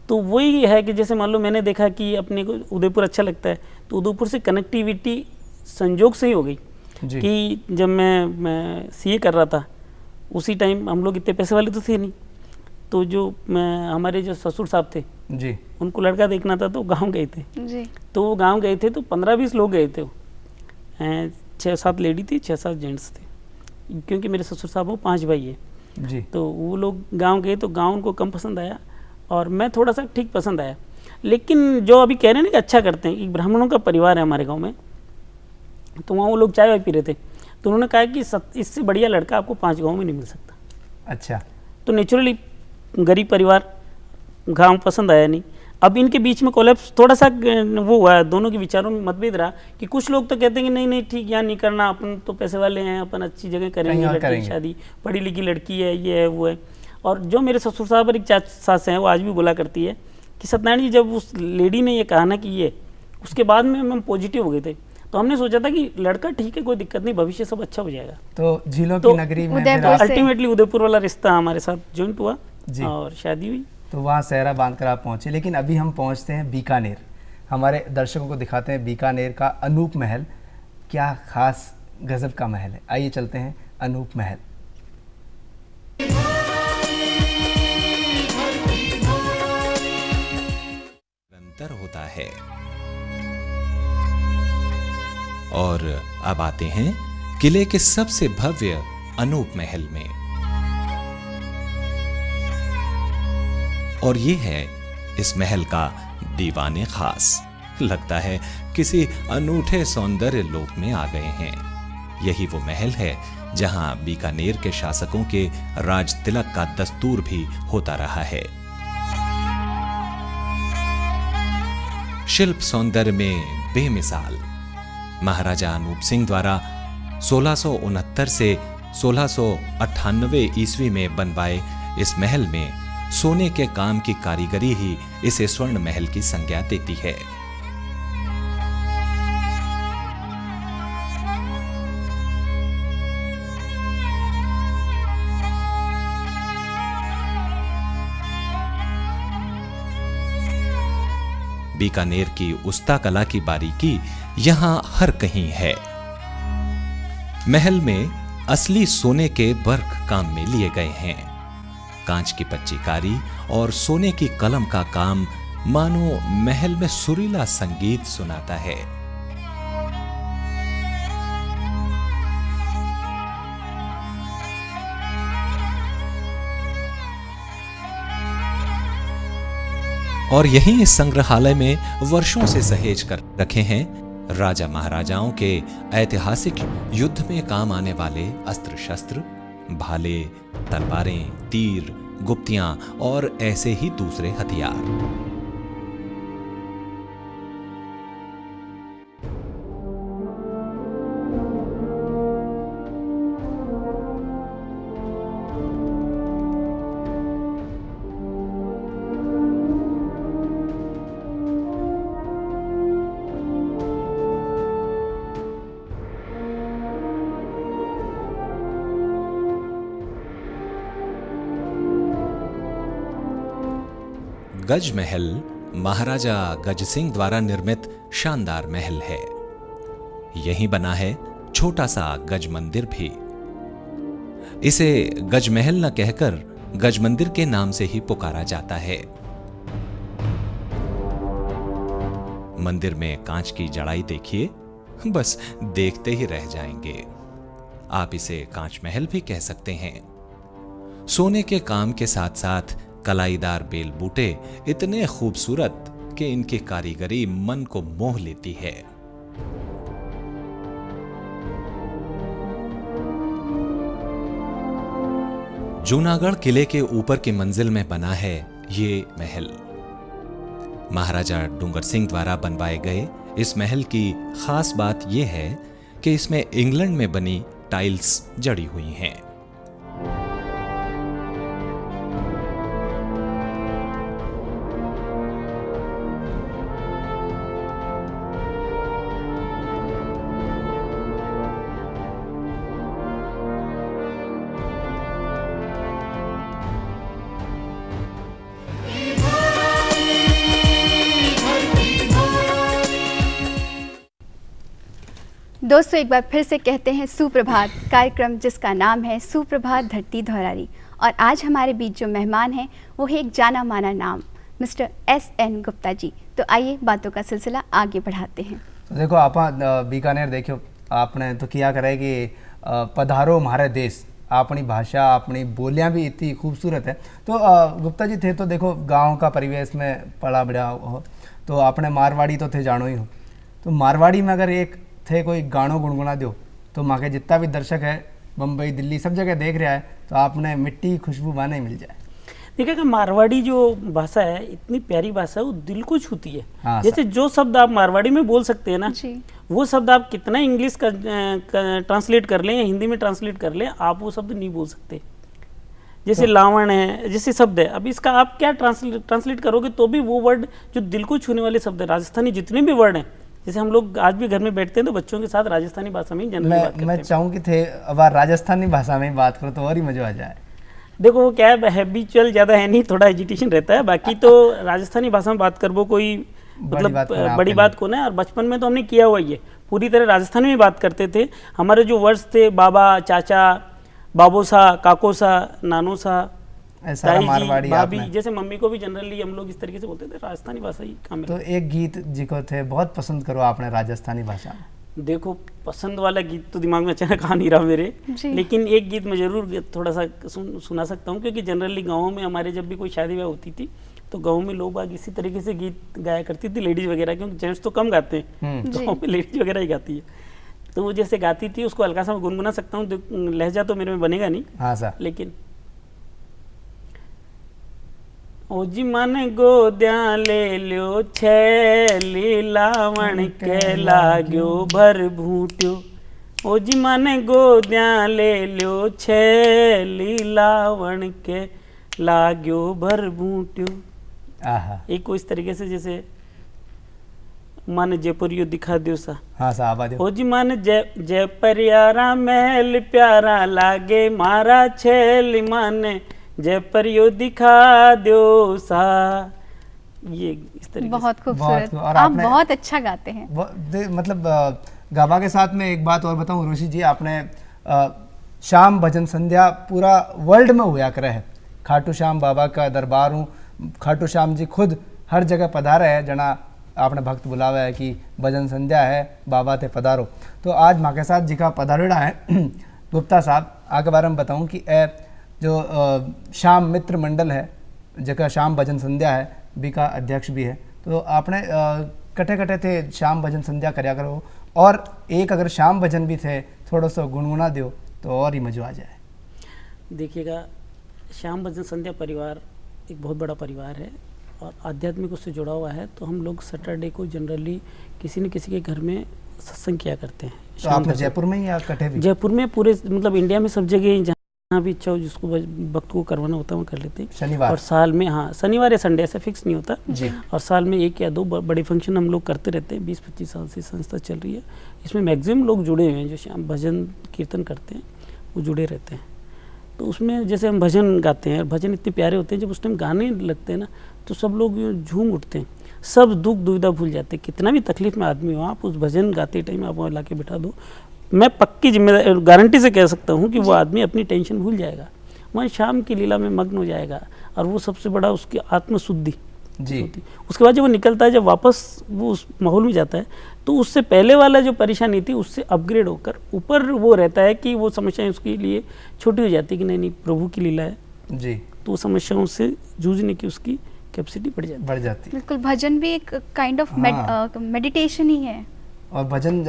तो वही है कि जैसे मान लो मैंने देखा कि अपने को उदयपुर अच्छा लगता है, तो उदयपुर से कनेक्टिविटी संजोग से ही हो गई जी, कि जब मैं CA कर रहा था, उसी टाइम हम लोग इतने पैसे वाले तो थे नहीं, तो जो हमारे जो ससुर साहब थे जी, उनको लड़का देखना था, तो गांव गए थे। जी। तो वो गांव गए थे, तो 15-20 लोग गए थे, 6-7 लेडी थी, 6-7 जेंट्स थे, क्योंकि मेरे ससुर साहब वो 5 भाई है। जी, तो वो लोग गांव गए, तो गांव उनको कम पसंद आया और मैं थोड़ा सा ठीक पसंद आया। लेकिन जो अभी कह रहे हैं ना कि अच्छा करते हैं, एक ब्राह्मणों का परिवार है हमारे गांव में, तो वहाँ वो लोग चाय वाय पी रहे थे, तो उन्होंने कहा कि इससे बढ़िया लड़का आपको 5 गाँव में नहीं मिल सकता। अच्छा, तो नेचुरली गरीब परिवार, गांव पसंद आया नहीं। अब इनके बीच में कोलैप्स थोड़ा सा वो हुआ, दोनों के विचारों में मतभेद रहा कि कुछ लोग तो कहते हैं कि नहीं ठीक, यहाँ नहीं करना, अपन तो पैसे वाले हैं, अपन अच्छी जगह करेंगे, लड़की की शादी, पढ़ी लिखी लड़की है, ये है वो है। और जो मेरे ससुर साहब और एक सास हैं, वो आज भी बोला करती है कि सत्यनारायण जी जब उस लेडी ने ये कहा ना कि ये, उसके बाद में हम पॉजिटिव हो गए थे, तो हमने सोचा था कि लड़का ठीक है, कोई दिक्कत नहीं, भविष्य सब अच्छा हो जाएगा। तो झीलों की नगरी में अल्टीमेटली उदयपुर वाला रिश्ता हमारे साथ ज्वाइंट हुआ और शादी हुई, तो वहाँ सेहरा बांधकर आप पहुँचे। लेकिन अभी हम पहुँचते हैं बीकानेर, हमारे दर्शकों को दिखाते हैं बीकानेर का अनूप महल। क्या खास गजब का महल है, आइए चलते हैं अनूप महल। निरंतर होता है। और अब आते हैं किले के सबसे भव्य अनूप महल में। और ये है इस महल का दीवाने खास। लगता है किसी अनूठे सौंदर्य लोक में आ गए हैं। यही वो महल है जहां बीकानेर के शासकों के राज तिलक का दस्तूर भी होता रहा है। शिल्प सौंदर्य में बेमिसाल महाराजा अनूप सिंह द्वारा 1669 से 1698 ईस्वी में बनवाए इस महल में सोने के काम की कारीगरी ही इसे स्वर्ण महल की संज्ञा देती है। बीकानेर की उस्ता कला की बारीकी यहां हर कहीं है। महल में असली सोने के वर्क काम में लिए गए हैं। कांच की पच्चीकारी और सोने की कलम का काम मानो महल में सुरीला संगीत सुनाता है। और यहीं इस संग्रहालय में वर्षों से सहेज कर रखे हैं राजा महाराजाओं के ऐतिहासिक युद्ध में काम आने वाले अस्त्र शस्त्र, भाले, तलवारें, तीर, गुप्तियां और ऐसे ही दूसरे हथियार। गज महल महाराजा गज सिंह द्वारा निर्मित शानदार महल है। यहीं बना है छोटा सा गज मंदिर भी। इसे गज महल न कहकर गज मंदिर के नाम से ही पुकारा जाता है। मंदिर में कांच की जड़ाई देखिए, बस देखते ही रह जाएंगे। आप इसे कांच महल भी कह सकते हैं। सोने के काम के साथ साथ कलाईदार बेल बूटे इतने खूबसूरत कि इनकी कारीगरी मन को मोह लेती है। जूनागढ़ किले के ऊपर की मंजिल में बना है ये महल। महाराजा डूंगर सिंह द्वारा बनवाए गए इस महल की खास बात यह है कि इसमें इंग्लैंड में बनी टाइल्स जड़ी हुई हैं। दोस्तों एक बार फिर से कहते हैं सुप्रभात, कार्यक्रम जिसका नाम है सुप्रभात धरती धौरारी। और आज हमारे बीच जो मेहमान हैं वो है एक जाना माना नाम, मिस्टर SN गुप्ता जी। तो आइए बातों का सिलसिला आगे बढ़ाते हैं। तो देखो आप बीकानेर देखो, आपने तो किया करे कि पधारो हमारे देश। अपनी भाषा अपनी बोलियां भी इतनी खूबसूरत है। तो गुप्ता जी थे तो देखो गांव का परिवेश में पला बड़ा हो, तो आपने मारवाड़ी तो थे जानो ही हो। तो मारवाड़ी में अगर एक थे कोई गानों गुनगुना दो तो माँ के जितना भी दर्शक है बम्बई दिल्ली सब जगह देख रहा है तो आपने मिट्टी खुशबू माने मिल जाए। देखिएगा मारवाड़ी जो भाषा है इतनी प्यारी भाषा है, वो दिल को छूती है। हाँ, जैसे जो शब्द आप मारवाड़ी में बोल सकते हैं ना, वो शब्द आप कितना इंग्लिश का ट्रांसलेट कर लें या हिंदी में ट्रांसलेट कर लें, आप वो शब्द नहीं बोल सकते। जैसे तो, लावण है, जैसे शब्द है, अब इसका आप क्या ट्रांसलेट करोगे तो भी वो वर्ड जो दिल को छूने वाले शब्द है। राजस्थानी जितने भी वर्ड हैं, जैसे हम लोग आज भी घर में बैठते हैं तो बच्चों के साथ राजस्थानी भाषा में जनरली बात करते हैं। मैं चाहूँ कि थे अब राजस्थानी भाषा में बात करो तो और ही मजा आ जाए। देखो वो क्या है, हैबिचुअल ज़्यादा है नहीं, थोड़ा एजिटेशन रहता है। बाकी तो राजस्थानी भाषा में बात कर वो कोई मतलब बड़ी बात को ना। और बचपन में तो हमने किया हुआ ये पूरी तरह राजस्थानी में बात करते थे। हमारे जो वर्ड्स थे बाबा, चाचा, बाबोसा, काकोसा, नानोसा, ताई, भाभी, जैसे मम्मी को भी जनरली हम लोग इस तरीके से बोलते थे। राजस्थानी भाषा ही काम है। तो एक गीत जिको थे बहुत पसंद करो आपने राजस्थानी भाषा में। देखो पसंद वाला गीत तो दिमाग में अचानक आ नहीं रहा मेरे, लेकिन एक गीत मैं जरूर थोड़ा सा सुना सकता हूँ, क्योंकि जनरली गाँव में हमारे जब भी कोई शादी ब्याह होती थी तो गाँव में लोग बाग इसी तरीके से गीत गाया करती थी, लेडीज वगैरह, क्योंकि जेंट्स तो कम गाते हैं, गाँव में लेडीज वगैरह ही गाती है। तो वो जैसे गाती थी उसको हल्का सा मैं गुनगुना सकता हूँ, लहजा तो मेरे में बनेगा नहीं। हाँ सर। लेकिन ओ जी मन गोद्या ले लियो छैली लावण के लाग्यो भर भूट्यो, ओ जी मन गोद्या ले लियो छैली लावण के लाग्यो भर भूट्यो। एक को इस तरीके से जैसे मन जयपुरियो दिखा दियो सा। हाँ साहब। ओ जी मन जयपुरियारा महल प्यारा लागे मारा छैली मन जयपुरियो दिखा दो सा। ये इस तरीके बहुत खूबसूरत, आप बहुत अच्छा गाते हैं। मतलब गाबा के साथ में एक बात और बताऊं रोशी जी, आपने शाम भजन संध्या पूरा वर्ल्ड में हुआ करे है। खाटू श्याम बाबा का दरबार हूँ, खाटू श्याम जी खुद हर जगह पधारा है, जना आपने भक्त बुलावा है कि भजन संध्या है बाबा थे पधारो। तो आज माँ के साथ जी का पधारेड़ा है गुप्ता साहब, आगे बारे में बताऊँ कि जो श्याम मित्र मंडल है जगह शाम भजन संध्या है बी का अध्यक्ष भी है, तो आपने कटे कटे थे शाम भजन संध्या करया करो, और एक अगर शाम भजन भी थे थोड़ा सा गुनगुना दो तो और ही मजा आ जाए। देखिएगा, श्याम भजन संध्या परिवार एक बहुत बड़ा परिवार है और आध्यात्मिक उससे जुड़ा हुआ है। तो हम लोग सैटरडे को जनरली किसी न किसी के घर में सत्संग किया करते हैं। तो आपने जयपुर में या कटे भी? जयपुर में, पूरे मतलब इंडिया में सब जगह जहाँ भी इच्छा हो जिसको भक्त को करवाना होता है वो कर लेते हैं। शनिवार और साल में, हाँ शनिवार या संडे ऐसा फिक्स नहीं होता जी। और साल में 1 या 2 बड़े फंक्शन हम लोग करते रहते हैं। 20-25 साल से संस्था चल रही है। इसमें मैक्सिमम लोग जुड़े हुए हैं जो श्याम भजन कीर्तन करते हैं वो जुड़े रहते हैं। तो उसमें जैसे हम भजन गाते हैं, भजन इतने प्यारे होते हैं, जब उस टाइम गाने लगते हैं ना तो सब लोग झूम उठते हैं, सब दुख दुविधा भूल जाते हैं। कितना भी तकलीफ में आदमी हो, आप उस भजन गाते टाइम आप वहाँ ला के बिठा दो, मैं पक्की जिम्मेदारी गारंटी से कह सकता हूँ कि वो आदमी अपनी टेंशन भूल जाएगा, वहाँ शाम की लीला में मग्न हो जाएगा। और वो सबसे बड़ा उसकी आत्मशुद्धि जी होती। उसके बाद जब वो निकलता है, जब वापस वो उस माहौल में जाता है, तो उससे पहले वाला जो परेशानी थी उससे अपग्रेड होकर ऊपर वो रहता है कि वो समस्याएं उसके लिए छोटी हो जाती है कि नहीं प्रभु की लीला है जी, तो समस्याओं से जूझने की उसकी कैपेसिटी बढ़ जाती है। बिल्कुल, भजन भी एक काइंड ऑफ मेडिटेशन ही है। और भजन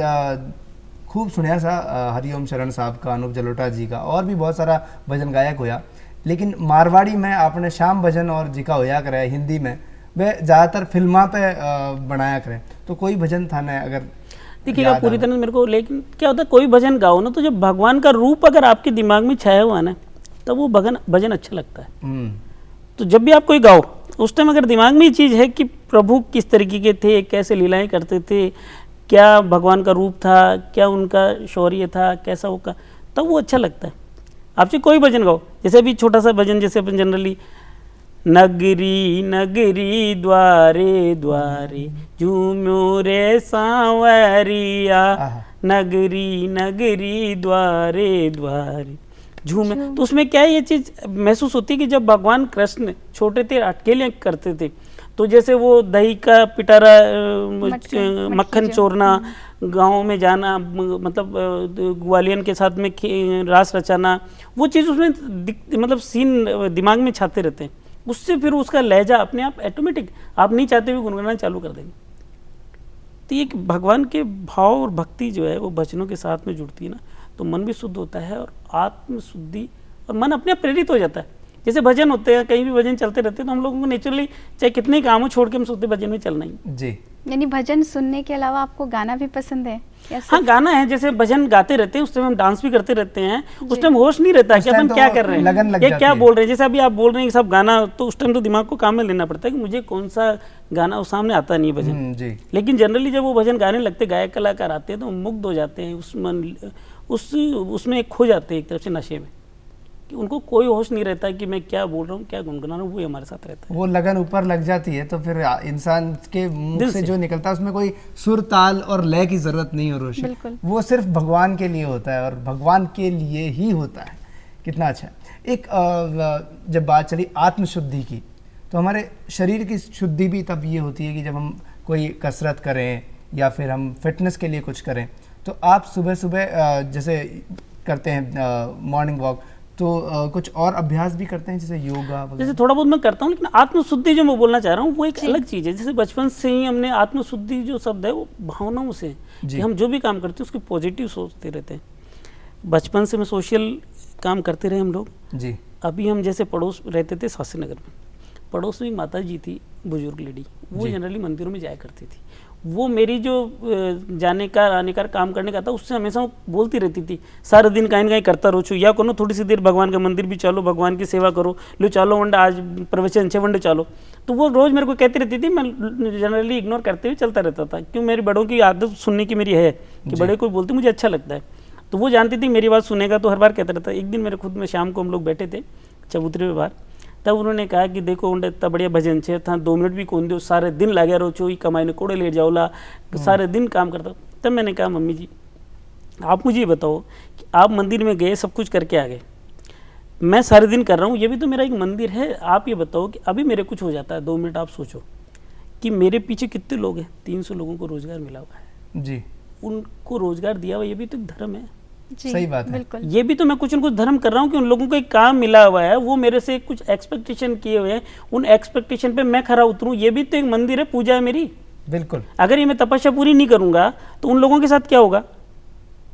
खूब सुनिया सा हरिओम शरण साहब का, अनूप जलोटा जी का, और भी बहुत सारा भजन गायक होया। लेकिन मारवाड़ी में आपने श्याम भजन और जी का होया करे, हिंदी में वे ज़्यादातर फिल्मा पे बनाया करें। तो कोई भजन था ना अगर देखिएगा पूरी तरह मेरे को, लेकिन क्या होता है कोई भजन गाओ ना तो जब भगवान का रूप अगर आपके दिमाग में छाया हुआ ना तब वो भजन अच्छा लगता है। तो जब भी आप कोई गाओ उस टाइम अगर दिमाग में ये चीज़ है कि प्रभु किस तरीके के थे, कैसे लीलाएं करते थे, क्या भगवान का रूप था, क्या उनका शौर्य था, कैसा वो का, तब वो अच्छा लगता है। आपसे कोई भजन गाओ, जैसे अभी छोटा सा भजन जैसे अपन जनरली नगरी नगरी द्वारे द्वारे झूम्यो रे सांवरिया, नगरी नगरी द्वारे द्वारे झूमे, तो उसमें क्या है ये चीज महसूस होती है कि जब भगवान कृष्ण छोटे थे अकेले करते थे, तो जैसे वो दही का पिटारा मक्खन चोरना, गाँव में जाना, मतलब ग्वालियन के साथ में रास रचाना, वो चीज़ उसमें मतलब सीन दिमाग में छाते रहते हैं। उससे फिर उसका लहजा अपने आप ऑटोमेटिक आप नहीं चाहते हुए गुनगुनाना चालू कर देंगे। तो ये भगवान के भाव और भक्ति जो है वो भजनों के साथ में जुड़ती है ना, तो मन भी शुद्ध होता है और आत्मशुद्धि, और मन अपने आप प्रेरित हो जाता है। जैसे भजन होते हैं, कहीं भी भजन चलते रहते हैं, तो हम लोगों को नेचुरली चाहे कितने काम हो छोड़ के हम सोचते भजन में चलना ही जी। यानी भजन सुनने के अलावा आपको गाना भी पसंद है? हाँ, गाना है, जैसे भजन गाते रहते हैं उस टाइम हम डांस भी करते रहते हैं, उस टाइम होश नहीं रहता कि अपन क्या कर रहे हैं, ये क्या बोल रहे हैं। जैसे अभी आप बोल रहे हैं सब गाना, तो उस टाइम तो दिमाग को काम में लेना पड़ता है कि मुझे कौन सा गाना, उस सामने आता नहीं भजन जी। लेकिन जनरली जब वो भजन गाने लगते, गायक कलाकार आते हैं तो मुग्ध हो जाते हैं, उसमें खो जाते हैं एक तरफ से नशे में, कि उनको कोई होश नहीं रहता कि मैं क्या बोल रहा हूँ, क्या गुनगुना रहा हूँ, वो हमारे साथ रहता है। वो लगन ऊपर लग जाती है तो फिर इंसान के मुंह से जो निकलता है उसमें कोई सुर ताल और लय की जरूरत नहीं हो रोशी, वो सिर्फ भगवान के लिए होता है और भगवान के लिए ही होता है। कितना अच्छा। एक जब बात चली आत्मशुद्धि की, तो हमारे शरीर की शुद्धि भी तब ये होती है कि जब हम कोई कसरत करें या फिर हम फिटनेस के लिए कुछ करें, तो आप सुबह सुबह जैसे करते हैं मॉर्निंग वॉक, तो कुछ और अभ्यास भी करते हैं जैसे योगा वगैरह? जैसे थोड़ा बहुत मैं करता हूँ, लेकिन आत्मशुद्धि जो मैं बोलना चाह रहा हूँ वो एक अलग चीज़ है। जैसे बचपन से ही हमने आत्मशुद्धि जो शब्द है वो भावनाओं से है कि हम जो भी काम करते हैं उसकी पॉजिटिव सोचते रहते हैं। बचपन से मैं सोशल काम करते रहे हम लोग जी। अभी हम जैसे पड़ोस रहते थे शास्त्री नगर में, पड़ोस में एक माता जी थी, बुजुर्ग लेडी, वो जनरली मंदिरों में जाया करती थी। वो मेरी जो जाने का आने का काम करने का था उससे हमेशा वो बोलती रहती थी, सारा दिन कहीं ना कहीं करता रहो छो, या कोनो थोड़ी सी देर भगवान का मंदिर भी चलो, भगवान की सेवा करो, लो चलो वंडा आज प्रवचन 6 वंडे चलो। तो वो रोज़ मेरे को कहती रहती थी, मैं जनरली इग्नोर करते हुए चलता रहता था, क्यों मेरे बड़ों की आदत सुनने की मेरी है कि बड़े कोई बोलते मुझे अच्छा लगता है। तो वो जानती थी मेरी बात सुनेगा, तो हर बार कहता रहता। एक दिन मेरे खुद में शाम को हम लोग बैठे थे चबूतरे में बाहर, तब उन्होंने कहा कि देखो उन्हें इतना बढ़िया भजन छे था, 2 मिनट भी कौन दो, सारे दिन लगे रहो चो, कमाई ने कोड़े ले जाओला, सारे दिन काम करता। तब मैंने कहा मम्मी जी आप मुझे ये बताओ कि आप मंदिर में गए, सब कुछ करके आ गए, मैं सारे दिन कर रहा हूँ, ये भी तो मेरा एक मंदिर है। आप ये बताओ कि अभी मेरे कुछ हो जाता है, 2 मिनट आप सोचो कि मेरे पीछे कितने लोग हैं, 300 लोगों को रोजगार मिला हुआ है जी, उनको रोजगार दिया हुआ, ये भी तो एक धर्म है। सही बात है, बिल्कुल। ये भी तो मैं कुछ न कुछ धर्म कर रहा हूँ कि उन लोगों को एक काम मिला हुआ है, वो मेरे से कुछ एक्सपेक्टेशन किए हुए हैं, उन एक्सपेक्टेशन पे मैं खरा उतरूँ, ये भी तो एक मंदिर है, पूजा है मेरी। बिल्कुल। अगर ये मैं तपस्या पूरी नहीं करूंगा तो उन लोगों के साथ क्या होगा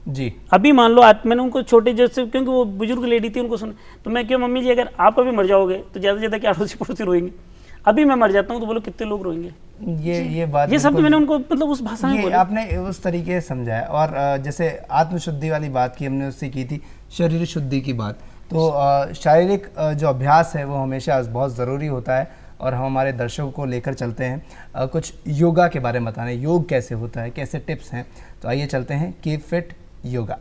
जी। अभी मान लो आज मैंने उनको छोटे जैसे, क्योंकि वो बुजुर्ग लेडी थी, उनको सुन, तो मैं क्यों मम्मी जी अगर आप अभी मर जाओगे तो ज़्यादा से ज़्यादा क्या अड़ोसी पड़ोसी रोएंगे, अभी मैं मर जाता हूँ तो बोलो कितने लोग रोएंगे। ये बात, ये शब्द मैंने उनको मतलब उस भाषा में ये बोला। आपने उस तरीके से समझा है। और जैसे आत्मशुद्धि वाली बात की हमने उससे की थी, शरीर शुद्धि की बात, तो शारीरिक जो अभ्यास है वो हमेशा बहुत ज़रूरी होता है, और हम हमारे दर्शकों को लेकर चलते हैं कुछ योगा के बारे में बताने, योग कैसे होता है, कैसे टिप्स हैं। तो आइए चलते हैं कीप फिट योगा।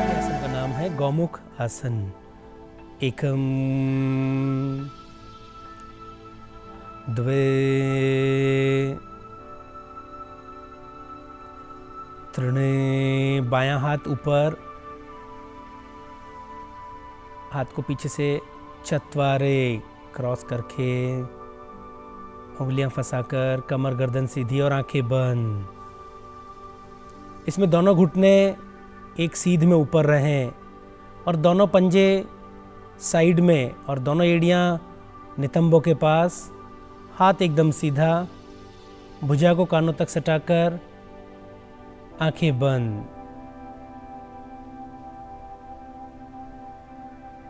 आसन का नाम है गौमुख आसन। एकम, द्वे, त्रिणे, बायां हाथ ऊपर, हाथ को पीछे से चत्वारे क्रॉस करके, उंगलियां फंसाकर, कमर गर्दन सीधी और आंखें बंद। इसमें दोनों घुटने एक सीध में ऊपर रहें और दोनों पंजे साइड में और दोनों एड़ियाँ नितंबों के पास, हाथ एकदम सीधा, भुजा को कानों तक सटाकर, आंखें बंद।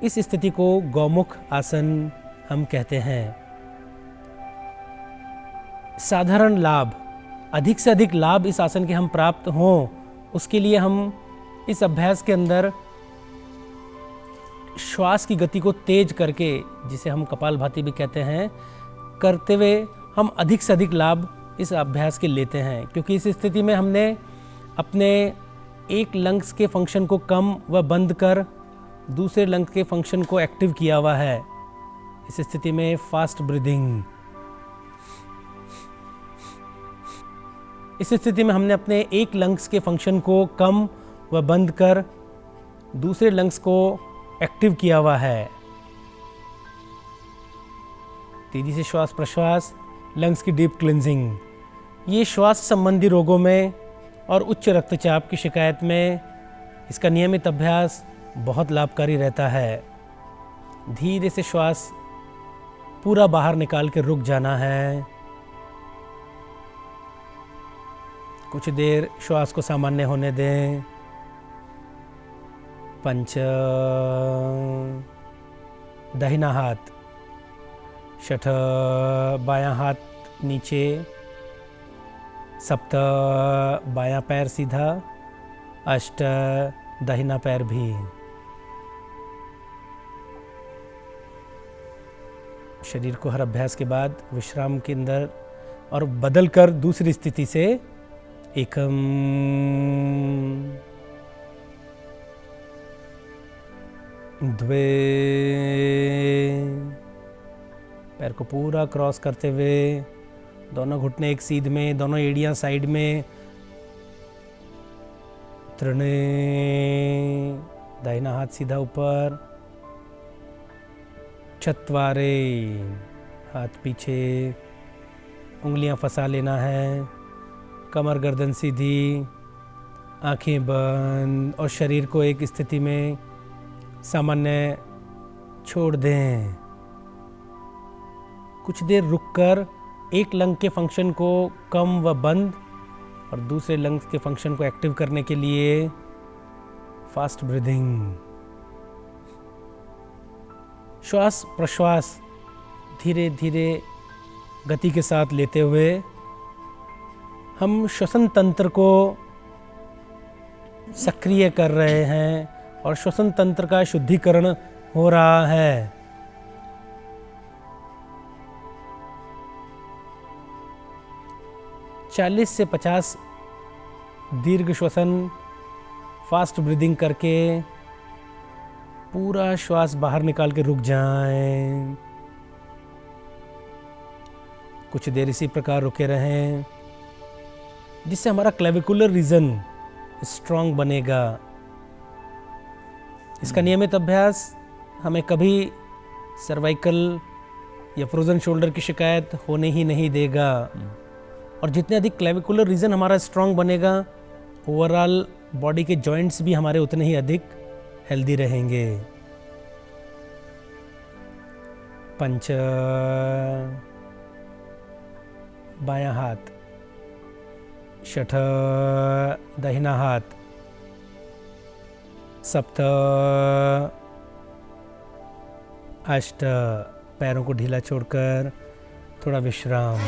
इस स्थिति को गौमुख आसन हम कहते हैं। साधारण लाभ, अधिक से अधिक लाभ इस आसन के हम प्राप्त हों, उसके लिए हम इस अभ्यास के अंदर श्वास की गति को तेज करके, जिसे हम कपालभाति भी कहते हैं, करते हुए हम अधिक से अधिक लाभ इस अभ्यास के लेते हैं। क्योंकि इस स्थिति में हमने अपने एक लंग्स के फंक्शन को कम व बंद कर दूसरे लंग्स के फंक्शन को एक्टिव किया हुआ है। इस स्थिति में फास्ट ब्रीदिंग, इस स्थिति में हमने अपने एक लंग्स के फंक्शन को कम व बंद कर दूसरे लंग्स को एक्टिव किया हुआ है। तेजी से श्वास प्रश्वास, लंग्स की डीप क्लिंजिंग, ये श्वास संबंधी रोगों में और उच्च रक्तचाप की शिकायत में इसका नियमित अभ्यास बहुत लाभकारी रहता है। धीरे से श्वास पूरा बाहर निकाल के रुक जाना है। कुछ देर श्वास को सामान्य होने दें। पंच, दाहिना हाथ, छठ, बायां हाथ नीचे, सप्त, बायां पैर सीधा, अष्ट, दाहिना पैर भी। शरीर को हर अभ्यास के बाद विश्राम के अंदर और बदल कर दूसरी स्थिति से एकम, द्वे, पैर को पूरा क्रॉस करते हुए दोनों घुटने एक सीध में, दोनों एड़ियां साइड में। त्रिणे, दाहिना हाथ सीधा ऊपर। चत्वारे, हाथ पीछे, उंगलियां फंसा लेना है। कमर गर्दन सीधी, आंखें बंद और शरीर को एक स्थिति में सामान्य छोड़ दें। कुछ देर रुककर एक लंग के फंक्शन को कम व बंद और दूसरे लंग्स के फंक्शन को एक्टिव करने के लिए फास्ट ब्रीदिंग। श्वास प्रश्वास धीरे धीरे गति के साथ लेते हुए हम श्वसन तंत्र को सक्रिय कर रहे हैं और श्वसन तंत्र का शुद्धिकरण हो रहा है। चालीस से 50 दीर्घ श्वसन फास्ट ब्रीदिंग करके पूरा श्वास बाहर निकाल के रुक जाएं। कुछ देर इसी प्रकार रुके रहें, जिससे हमारा क्लेविकुलर रीजन स्ट्रांग बनेगा। इसका नियमित अभ्यास हमें कभी सर्वाइकल या फ्रोजन शोल्डर की शिकायत होने ही नहीं देगा। और जितने अधिक क्लेविकुलर रीजन हमारा स्ट्रांग बनेगा, ओवरऑल बॉडी के जॉइंट्स भी हमारे उतने ही अधिक हेल्दी रहेंगे। पंच, बायां हाथ। षठ, दाहिना हाथ। सप्त, अष्ट, पैरों को ढीला छोड़कर थोड़ा विश्राम।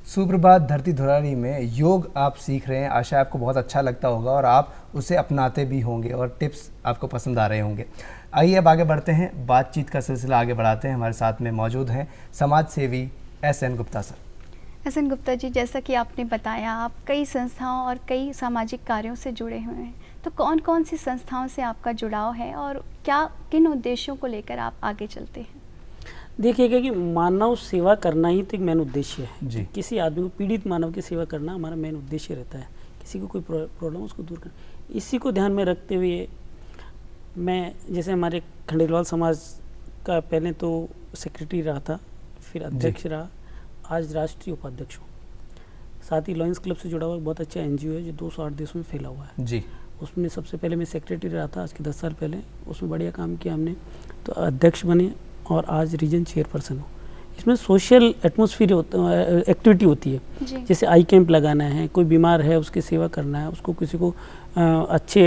सुप्रभात धरती धुरारी में योग आप सीख रहे हैं। आशा आपको बहुत अच्छा लगता होगा और आप उसे अपनाते भी होंगे और टिप्स आपको पसंद आ रहे होंगे। आइए अब आगे बढ़ते हैं, बातचीत का सिलसिला आगे बढ़ाते हैं। हमारे साथ में मौजूद हैं समाज सेवी SN Gupta sir. SN Gupta ji, जैसा कि आपने बताया आप कई संस्थाओं और कई सामाजिक कार्यों से जुड़े हुए हैं, तो कौन कौन सी संस्थाओं से आपका जुड़ाव है और क्या किन उद्देश्यों को लेकर आप आगे चलते हैं? देखिएगा कि मानव सेवा करना ही तो एक मेन उद्देश्य है जी। किसी आदमी को, पीड़ित मानव की सेवा करना हमारा मेन उद्देश्य रहता है। किसी को कोई प्रॉब्लम उसको दूर करना, इसी को ध्यान में रखते हुए मैं, जैसे हमारे खंडेलवाल समाज का पहले तो सेक्रेटरी रहा था, फिर अध्यक्ष रहा, आज राष्ट्रीय उपाध्यक्ष हूँ। साथ ही लॉयंस क्लब से जुड़ा हुआ एक बहुत अच्छा NGO है जो 208 देशों में फैला हुआ है जी। उसमें सबसे पहले मैं सेक्रेटरी रहा था, आज के 10 साल पहले। उसमें बढ़िया काम किया हमने, तो अध्यक्ष बने और आज रीजन चेयरपर्सन हूँ। इसमें सोशल एटमॉस्फेयर एक्टिविटी होती है, जैसे आई कैंप लगाना है, कोई बीमार है उसकी सेवा करना है, उसको किसी को अच्छे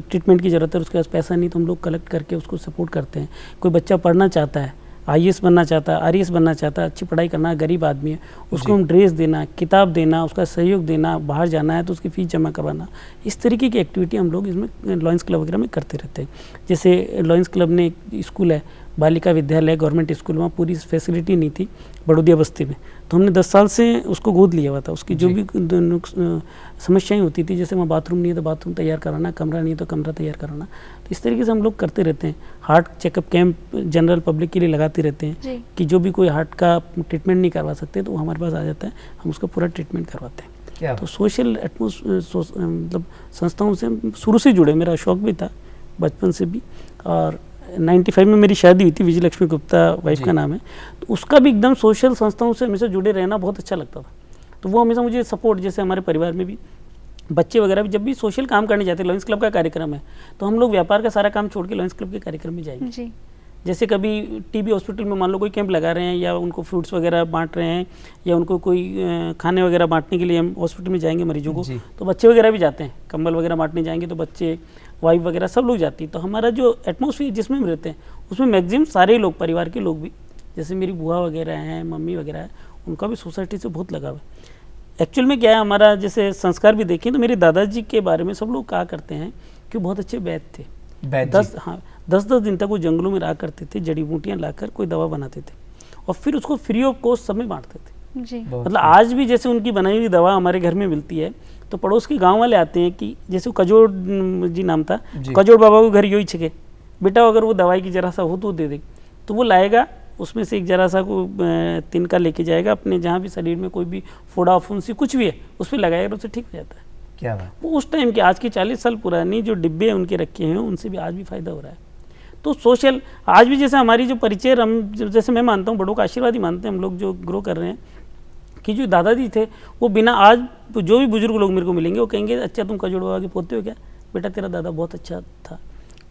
ट्रीटमेंट की ज़रूरत है, उसके पास पैसा नहीं तो हम लोग कलेक्ट करके उसको सपोर्ट करते हैं। कोई बच्चा पढ़ना चाहता है, IAS बनना चाहता है, RAS बनना चाहता है, अच्छी पढ़ाई करना है, गरीब आदमी है, उसको हम ड्रेस देना, किताब देना, उसका सहयोग देना, बाहर जाना है तो उसकी फ़ीस जमा करवाना, इस तरीके की एक्टिविटी हम लोग इसमें लॉयंस क्लब वगैरह में करते रहते हैं। जैसे लॉयंस क्लब ने एक स्कूल है, बालिका विद्यालय, गवर्नमेंट स्कूल, वहाँ पूरी फैसिलिटी नहीं थी बड़ौदिया बस्ती में, तो हमने 10 साल से उसको गोद लिया हुआ था। उसकी जो भी समस्याएं होती थी, जैसे वहाँ बाथरूम नहीं है तो बाथरूम तैयार कराना, कमरा नहीं है तो कमरा तैयार कराना, तो इस तरीके से हम लोग करते रहते हैं। Heart checkup camp general public के लिए लगाते रहते हैं कि जो भी कोई हार्ट का ट्रीटमेंट नहीं करवा सकते तो वो हमारे पास आ जाता है, हम उसका पूरा ट्रीटमेंट करवाते हैं। तो सोशल एटमॉस्फेयर मतलब संस्थाओं से शुरू से जुड़े, मेरा शौक भी था बचपन से भी। और 95 में मेरी शादी हुई थी, विजय लक्ष्मी गुप्ता वाइफ का नाम है, तो उसका भी एकदम सोशल संस्थाओं से हमेशा जुड़े रहना बहुत अच्छा लगता था। तो वो हमेशा मुझे सपोर्ट, जैसे हमारे परिवार में भी बच्चे वगैरह भी जब भी सोशल काम करने जाते हैं, लॉयंस क्लब का कार्यक्रम है तो हम लोग व्यापार का सारा काम छोड़ के लॉयंस क्लब के कार्यक्रम में जाएंगे। जैसे कभी TB हॉस्पिटल में मान लो कोई कैंप लगा रहे हैं या उनको फ्रूट्स वगैरह बांट रहे हैं या उनको कोई खाने वगैरह बांटने के लिए हम हॉस्पिटल में जाएंगे मरीजों को, तो बच्चे वगैरह भी जाते हैं, कंबल वगैरह बांटने जाएंगे तो बच्चे, वाइफ वगैरह सब लोग जाती है। तो हमारा जो एटमॉस्फेयर जिसमें हम रहते हैं उसमें मैक्सिमम सारे लोग, परिवार के लोग भी, जैसे मेरी बुआ वगैरह हैं, मम्मी वगैरह है, उनका भी सोसाइटी से बहुत लगाव है। एक्चुअल में क्या है, हमारा जैसे संस्कार भी देखें तो मेरे दादाजी के बारे में सब लोग कहा करते हैं कि बहुत अच्छे वैद्य थे। 10 दिन तक वो जंगलों में रहा करते थे, जड़ी बूटियाँ लाकर कोई दवा बनाते थे और फिर उसको फ्री ऑफ कॉस्ट सब में बांटते थे जी। मतलब आज भी जैसे उनकी बनाई हुई दवा हमारे घर में मिलती है तो पड़ोस के गांव वाले आते हैं कि जैसे कजोड़ जी नाम था, कजोड़ बाबा को घर यही छके बेटा अगर वो दवाई की जरा सा हो तो दे दे, तो वो लाएगा, उसमें से एक जरा सा को तिनका लेके जाएगा, अपने जहाँ भी शरीर में कोई भी फोड़ा फुंसी कुछ भी है उस पर लगाएगा, उससे ठीक हो जाता है। क्या बात। वो उस टाइम के, आज की 40 साल पुरानी जो डिब्बे उनके रखे हैं उनसे भी आज भी फायदा हो रहा है। तो सोशल आज भी जैसे हमारी जो परिचय, हम जैसे मैं मानता हूँ बड़ों का आशीर्वाद ही मानते हैं हम लोग जो ग्रो कर रहे हैं, कि जो दादाजी थे वो बिना, आज जो भी बुजुर्ग लोग मेरे को मिलेंगे वो कहेंगे अच्छा तुम खजुड़वा के पोते हो क्या, बेटा तेरा दादा बहुत अच्छा था,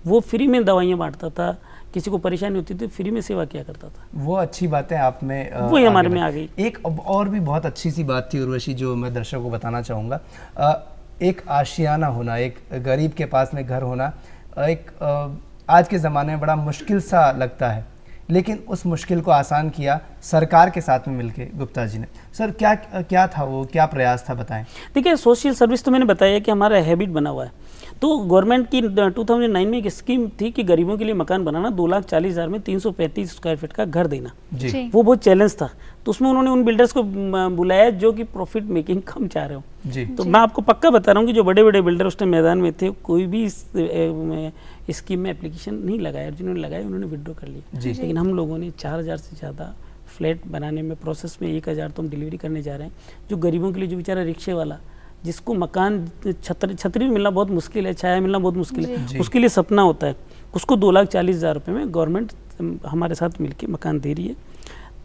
वो फ्री में दवाइयाँ बांटता था, किसी को परेशानी होती थी फ्री में सेवा किया करता था। वो अच्छी बातें आप में वही हमारे में आ गई। एक और भी बहुत अच्छी सी बात थी उर्वशी, जो मैं दर्शकों को बताना चाहूँगा। एक आशियाना होना, एक गरीब के पास में घर होना, एक आज के ज़माने में बड़ा मुश्किल सा लगता है, लेकिन उस मुश्किल को आसान किया सरकार के साथ में मिलके गुप्ता जी ने। सर क्या था वो, क्या प्रयास था, बताएं। देखिए सोशल सर्विस तो मैंने बताया कि हमारा हैबिट बना हुआ है। तो गवर्नमेंट की 2009 में एक स्कीम थी कि गरीबों के लिए मकान बनाना, 2,40,000 में 335 स्क्वायर फीट का घर देना। जी। वो बहुत चैलेंज था, तो उसमें उन्होंने उन बिल्डर्स को बुलाया जो कि प्रॉफिट मेकिंग कम चाह रहे हो। जी। तो मैं आपको पक्का बता रहा हूँ कि जो बड़े बड़े बिल्डर उस टाइम मैदान में थे, कोई भी इस स्कीम में एप्लीकेशन नहीं लगाया, जिन्होंने लगाया उन्होंने विड्रॉ कर लिया। लेकिन हम लोगों ने 4,000 से ज़्यादा फ्लैट बनाने में प्रोसेस में 1,000 तो हम डिलीवरी करने जा रहे हैं, जो गरीबों के लिए, जो बेचारा रिक्शे वाला जिसको मकान, छतरी मिलना बहुत मुश्किल है, छाया मिलना बहुत मुश्किल है, उसके लिए सपना होता है, उसको 2,40,000 रुपये में गवर्नमेंट हमारे साथ मिलके मकान दे रही है।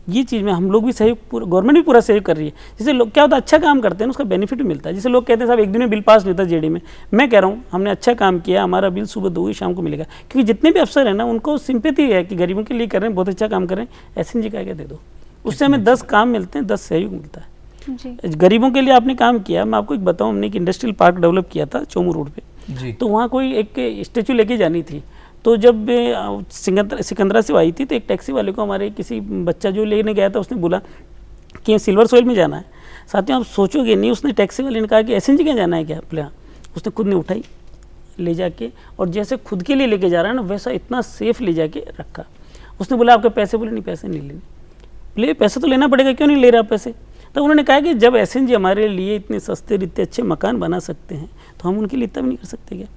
ये चीज़ में हम लोग भी सहयोग, गवर्नमेंट भी पूरा सहयोग कर रही है। जैसे लोग क्या होता है, अच्छा काम करते हैं उसका बेनिफिट भी मिलता है। जैसे लोग कहते हैं साहब एक दिन में बिल पास नहीं होता जेडी में, मैं कह रहा हूँ हमने अच्छा काम किया, हमारा बिल सुबह 2 शाम को मिलेगा, क्योंकि जितने भी अफसर हैं ना उनको सिंपैथी है कि गरीबों के लिए कर रहे हैं, बहुत अच्छा काम कर रहे हैं, SNG का क्या दे दो, उससे हमें 10 काम मिलते हैं, 10 सहयोग मिलता है। गरीबों के लिए आपने काम किया, मैं आपको एक बताऊं, हमने एक इंडस्ट्रियल पार्क डेवलप किया था चोमू रोड पे। तो वहाँ कोई एक स्टेचू लेके जानी थी, तो जब सिकंदरा से आई थी तो एक टैक्सी वाले को हमारे किसी बच्चा जो लेने गया था उसने बोला कि सिल्वर सोइल में जाना है। साथियों आप सोचोगे नहीं, उसने टैक्सी वाले ने कहा कि SNG क्या जाना है क्या, बोले उसने खुद ने उठाई ले जाके, और जैसे खुद के लिए लेके जा रहा है ना वैसा इतना सेफ ले जाके रखा। उसने बोला आपके पैसे, बोले नहीं पैसे नहीं लेने, बोले पैसे तो लेना पड़ेगा, क्यों नहीं ले रहा पैसे। तो उन्होंने कहा कि जब SNG हमारे लिए इतने सस्ते इतने अच्छे मकान बना सकते हैं तो हम उनके लिए इतना भी नहीं कर सकते क्या।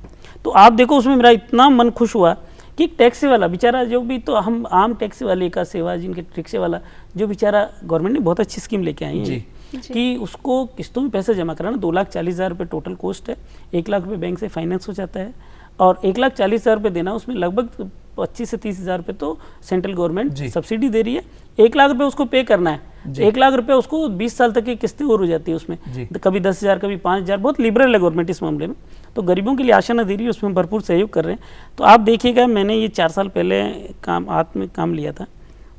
तो आप देखो उसमें मेरा इतना मन खुश हुआ कि टैक्सी वाला बेचारा जो भी, तो हम आम टैक्सी वाले का सेवा, जिनके रिक्शे वाला जो बेचारा, गवर्नमेंट ने बहुत अच्छी स्कीम लेके आई है कि उसको किस्तों में पैसे जमा कराना, 2,40,000 रुपये टोटल कॉस्ट है, 1 लाख रुपये बैंक से फाइनेंस हो जाता है, और 1,40,000 रुपये देना, उसमें लगभग 25 से 30,000 रुपये तो सेंट्रल गवर्नमेंट सब्सिडी दे रही है, 1 लाख रुपये उसको पे करना है, 1 लाख रुपये उसको 20 साल तक की किस्तें और हो जाती है उसमें, कभी 10,000 कभी 5,000, बहुत लिबरल है गवर्नमेंट इस मामले में। तो गरीबों के लिए आशा न दे रही है, उसमें भरपूर सहयोग कर रहे हैं। तो आप देखिएगा, मैंने ये 4 साल पहले हाथ में काम लिया था,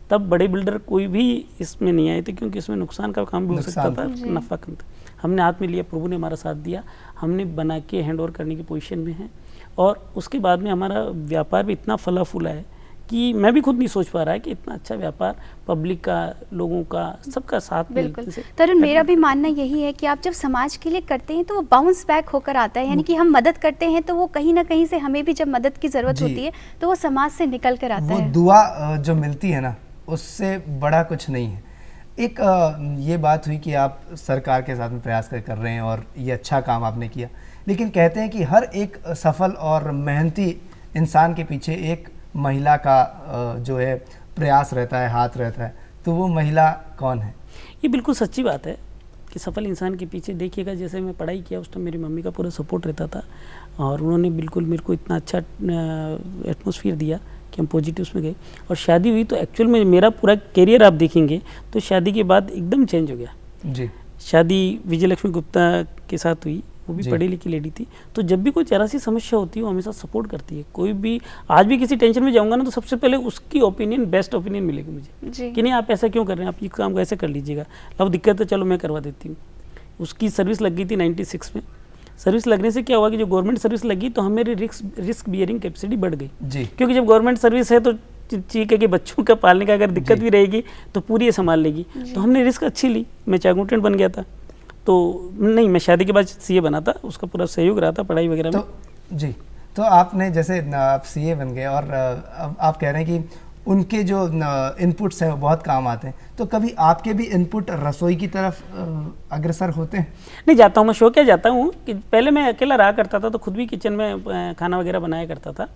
तब बड़े बिल्डर कोई भी इसमें नहीं आए थे, क्योंकि इसमें नुकसान का काम भी हो सकता था, नफा कम था। हमने हाथ में लिया, प्रभु ने हमारा साथ दिया, हमने बना के हैंड ओवर करने की पोजीशन में है, और उसके बाद में हमारा व्यापार भी इतना फला फूला है कि मैं भी खुद नहीं सोच पा रहा है कि इतना अच्छा व्यापार पब्लिक का, लोगों का, सबका साथ। बिल्कुल तरुण, मेरा भी मानना यही है कि आप जब समाज के लिए करते हैं तो वो बाउंस बैक होकर आता है, यानी कि हम मदद करते हैं तो वो कहीं ना कहीं से हमें भी जब मदद की ज़रूरत होती है तो वो समाज से निकल कर आता है। वो दुआ जो मिलती है ना, उससे बड़ा कुछ नहीं है। एक ये बात हुई कि आप सरकार के साथ में प्रयास कर रहे हैं और ये अच्छा काम आपने किया, लेकिन कहते हैं कि हर एक सफल और मेहनती इंसान के पीछे एक महिला का जो है प्रयास रहता है, हाथ रहता है। तो वो महिला कौन है? ये बिल्कुल सच्ची बात है कि सफल इंसान के पीछे देखिएगा, जैसे मैं पढ़ाई किया उस टाइम मेरी मम्मी का पूरा सपोर्ट रहता था, और उन्होंने बिल्कुल मेरे को इतना अच्छा एटमॉस्फेयर दिया कि हम पॉजिटिव में गए। और शादी हुई तो एक्चुअल में मेरा पूरा करियर आप देखेंगे तो शादी के बाद एकदम चेंज हो गया जी। शादी विजयलक्ष्मी गुप्ता के साथ हुई, वो भी पढ़ी लिखी लेडी थी। तो जब भी कोई जरा सी समस्या होती है वो हमेशा सपोर्ट करती है। कोई भी आज भी किसी टेंशन में जाऊंगा ना तो सबसे पहले उसकी ओपिनियन, बेस्ट ओपिनियन मिलेगी मुझे कि नहीं आप ऐसा क्यों कर रहे हैं, आप ये काम कैसे कर लीजिएगा, अब दिक्कत है चलो मैं करवा देती हूँ। उसकी सर्विस लग गई थी 96 में। सर्विस लगने से क्या हुआ कि जो गवर्नमेंट सर्विस लगी तो हमारी रिस्क बियरिंग कैपेसिटी बढ़ गई जी। क्योंकि जब गवर्नमेंट सर्विस है तो ठीक है कि बच्चों का पालने का अगर दिक्कत भी रहेगी तो पूरी ये संभाल लेगी। तो हमने रिस्क अच्छी ली, मैं अकाउंटेंट बन गया था। तो नहीं, मैं शादी के बाद सीए बना था, उसका पूरा सहयोग रहा था पढ़ाई वगैरह में। जी, तो आपने जैसे आप सीए बन गए और अब आप कह रहे हैं कि उनके जो इनपुट्स हैं वो बहुत काम आते हैं। तो कभी आपके भी इनपुट रसोई की तरफ अग्रसर होते हैं? नहीं, जाता हूँ मैं, शौक क्या जाता हूँ कि पहले मैं अकेला रहा करता था तो खुद भी किचन में खाना वगैरह बनाया करता था।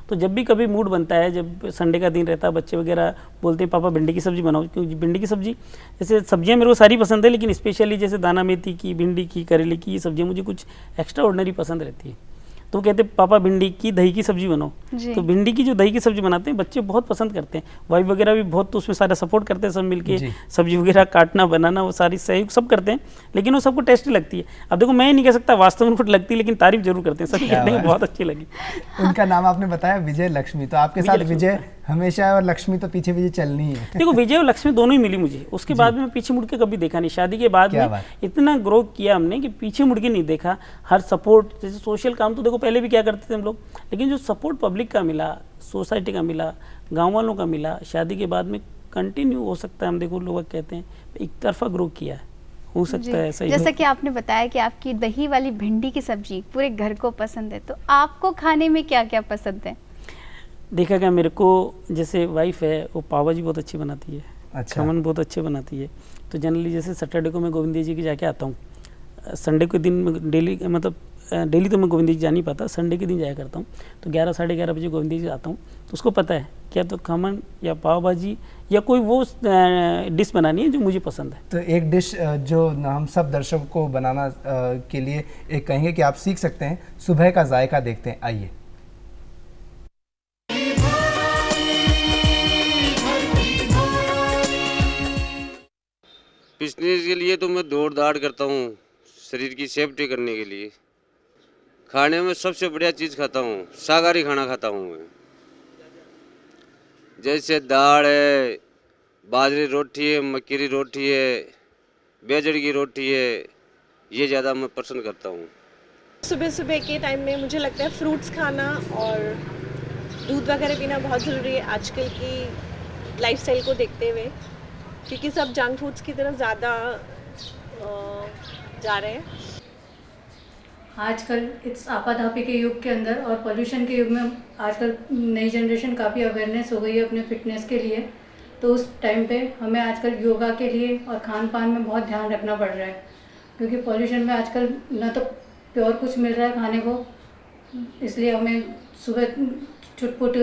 तो जब भी कभी मूड बनता है, जब संडे का दिन रहता है, बच्चे वगैरह बोलते हैं पापा भिंडी की सब्ज़ी बनाओ, क्योंकि भिंडी की सब्ज़ी, जैसे सब्जियां मेरे को सारी पसंद है, लेकिन स्पेशली जैसे दाना मेथी की, भिंडी की, करेले की, ये सब्जियां मुझे कुछ एक्स्ट्रा ऑर्डिनरी पसंद रहती है। तो कहते पापा भिंडी की दही की सब्जी बनाओ, तो भिंडी की जो दही की सब्जी बनाते हैं बच्चे बहुत पसंद करते हैं। वाइफ वगैरह भी बहुत, तो उसमें सारा सपोर्ट करते हैं, सब मिलके सब्जी वगैरह काटना बनाना वो सारी सहयोग सब करते हैं, लेकिन वो सबको टेस्टी लगती है। अब देखो मैं नहीं कह सकता वास्तव में उनको लगती है, लेकिन तारीफ जरूर करते हैं, सब कहते हैं बहुत अच्छी लगी। उनका नाम आपने बताया विजय लक्ष्मी, तो आपके साथ विजय हमेशा और लक्ष्मी तो पीछे पीछे चलनी है। देखो विजय और लक्ष्मी दोनों ही मिली मुझे, उसके बाद में मैं पीछे मुड़ के कभी देखा नहीं। शादी के बाद में इतना ग्रो किया हमने कि पीछे मुड़ के नहीं देखा। हर सपोर्ट, जैसे सोशल काम तो देखो पहले भी क्या करते थे हम लोग, लेकिन जो सपोर्ट पब्लिक का मिला, सोसाइटी का मिला, गांव वालों का मिला, शादी के बाद में कंटिन्यू हो सकता है। हम देखो लोग कहते हैं एक तरफा ग्रो किया है, हो सकता है ऐसा ही। जैसा कि आपने बताया कि आपकी दही वाली भिंडी की सब्जी पूरे घर को पसंद है, तो आपको खाने में क्या क्या पसंद है? देखा क्या, मेरे को जैसे वाइफ है वो पाव भाजी बहुत अच्छी बनाती है, अच्छा, खमन बहुत अच्छे बनाती है। तो जनरली जैसे सैटरडे को मैं गोविंद जी की जाके आता हूँ, संडे के दिन में डेली, मतलब डेली तो मैं गोविंद जी जा नहीं पाता, संडे के दिन जाया करता हूँ। तो 11 साढ़े 11 बजे गोविंद जी आता हूँ, तो उसको पता है क्या तो खमन या पाव भाजी या कोई वो डिश बनानी है जो मुझे पसंद है। तो एक डिश जो हम सब दर्शकों को बनाना के लिए एक कहेंगे कि आप सीख सकते हैं, सुबह का जायका देखते हैं, आइए। फिटनेस के लिए तो मैं दौड़ दाड़ करता हूँ, शरीर की सेफ्टी करने के लिए। खाने में सबसे बढ़िया चीज़ खाता हूँ, शाकाहारी खाना खाता हूँ मैं, जैसे दाल है, बाजरी रोटी है, मक्की की रोटी है, बेजड़ की रोटी है, ये ज़्यादा मैं पसंद करता हूँ। सुबह सुबह के टाइम में मुझे लगता है फ्रूट्स खाना और दूध वगैरह पीना बहुत ज़रूरी है आजकल की लाइफस्टाइल को देखते हुए, क्योंकि सब जंक फूड्स की तरफ ज़्यादा जा रहे हैं। आजकल इस आपाधापी के युग के अंदर और पोल्यूशन के युग में आजकल नई जनरेशन काफ़ी अवेयरनेस हो गई है अपने फिटनेस के लिए। तो उस टाइम पे हमें आजकल योगा के लिए और खान पान में बहुत ध्यान रखना पड़ रहा है, क्योंकि पोल्यूशन में आजकल न तो प्योर कुछ मिल रहा है खाने को, इसलिए हमें सुबह छुटपुट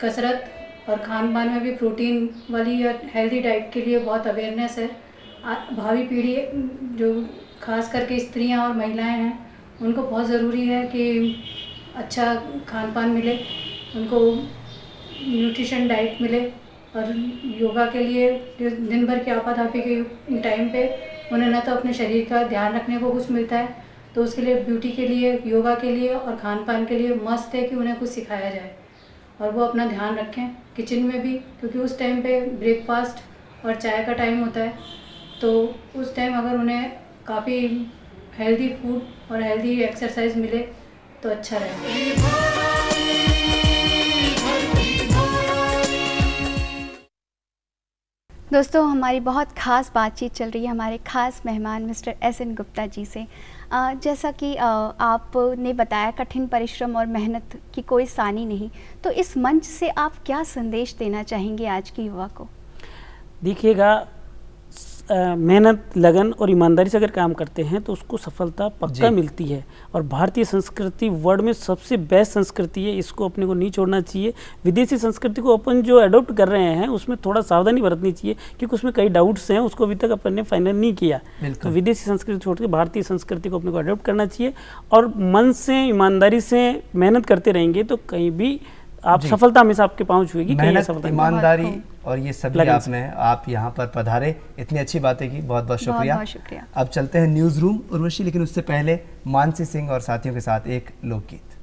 कसरत और खान पान में भी प्रोटीन वाली या हेल्दी डाइट के लिए बहुत अवेयरनेस है। भावी पीढ़ी जो खास करके स्त्रियां और महिलाएं हैं, उनको बहुत ज़रूरी है कि अच्छा खान पान मिले, उनको न्यूट्रिशन डाइट मिले। और योगा के लिए जो दिन भर के आपाधापी के टाइम पे उन्हें न तो अपने शरीर का ध्यान रखने को कुछ मिलता है, तो उसके लिए ब्यूटी के लिए, योगा के लिए और खान पान के लिए मस्त है कि उन्हें कुछ सिखाया जाए और वो अपना ध्यान रखें किचन में भी, क्योंकि उस टाइम पे ब्रेकफास्ट और चाय का टाइम होता है। तो उस टाइम अगर उन्हें काफ़ी हेल्दी फूड और हेल्दी एक्सरसाइज मिले तो अच्छा रहेगा। दोस्तों, हमारी बहुत ख़ास बातचीत चल रही है हमारे ख़ास मेहमान मिस्टर SN गुप्ता जी से। जैसा कि आपने बताया, कठिन परिश्रम और मेहनत की कोई सानी नहीं, तो इस मंच से आप क्या संदेश देना चाहेंगे आज की युवा को? देखिएगा, मेहनत, लगन और ईमानदारी से अगर काम करते हैं तो उसको सफलता पक्का मिलती है। और भारतीय संस्कृति वर्ल्ड में सबसे बेस्ट संस्कृति है, इसको अपने को नहीं छोड़ना चाहिए। विदेशी संस्कृति को अपन जो अडॉप्ट कर रहे हैं उसमें थोड़ा सावधानी बरतनी चाहिए, क्योंकि उसमें कई डाउट्स हैं, उसको अभी तक अपन ने फाइनल नहीं किया। तो विदेशी संस्कृति छोड़ के भारतीय संस्कृति को अपने को अडॉप्ट करना चाहिए, और मन से, ईमानदारी से मेहनत करते रहेंगे तो कहीं भी आप सफलता हमेशा आपके पाँव छुएगी। मेहनत, ईमानदारी और ये सभी आपने, आप यहाँ पर पधारे, इतनी अच्छी बातें की, बहुत बहुत शुक्रिया। बहुत शुक्रिया। अब चलते हैं न्यूज़ रूम उर्वशी, लेकिन उससे पहले मानसी सिंह और साथियों के साथ एक लोकगीत।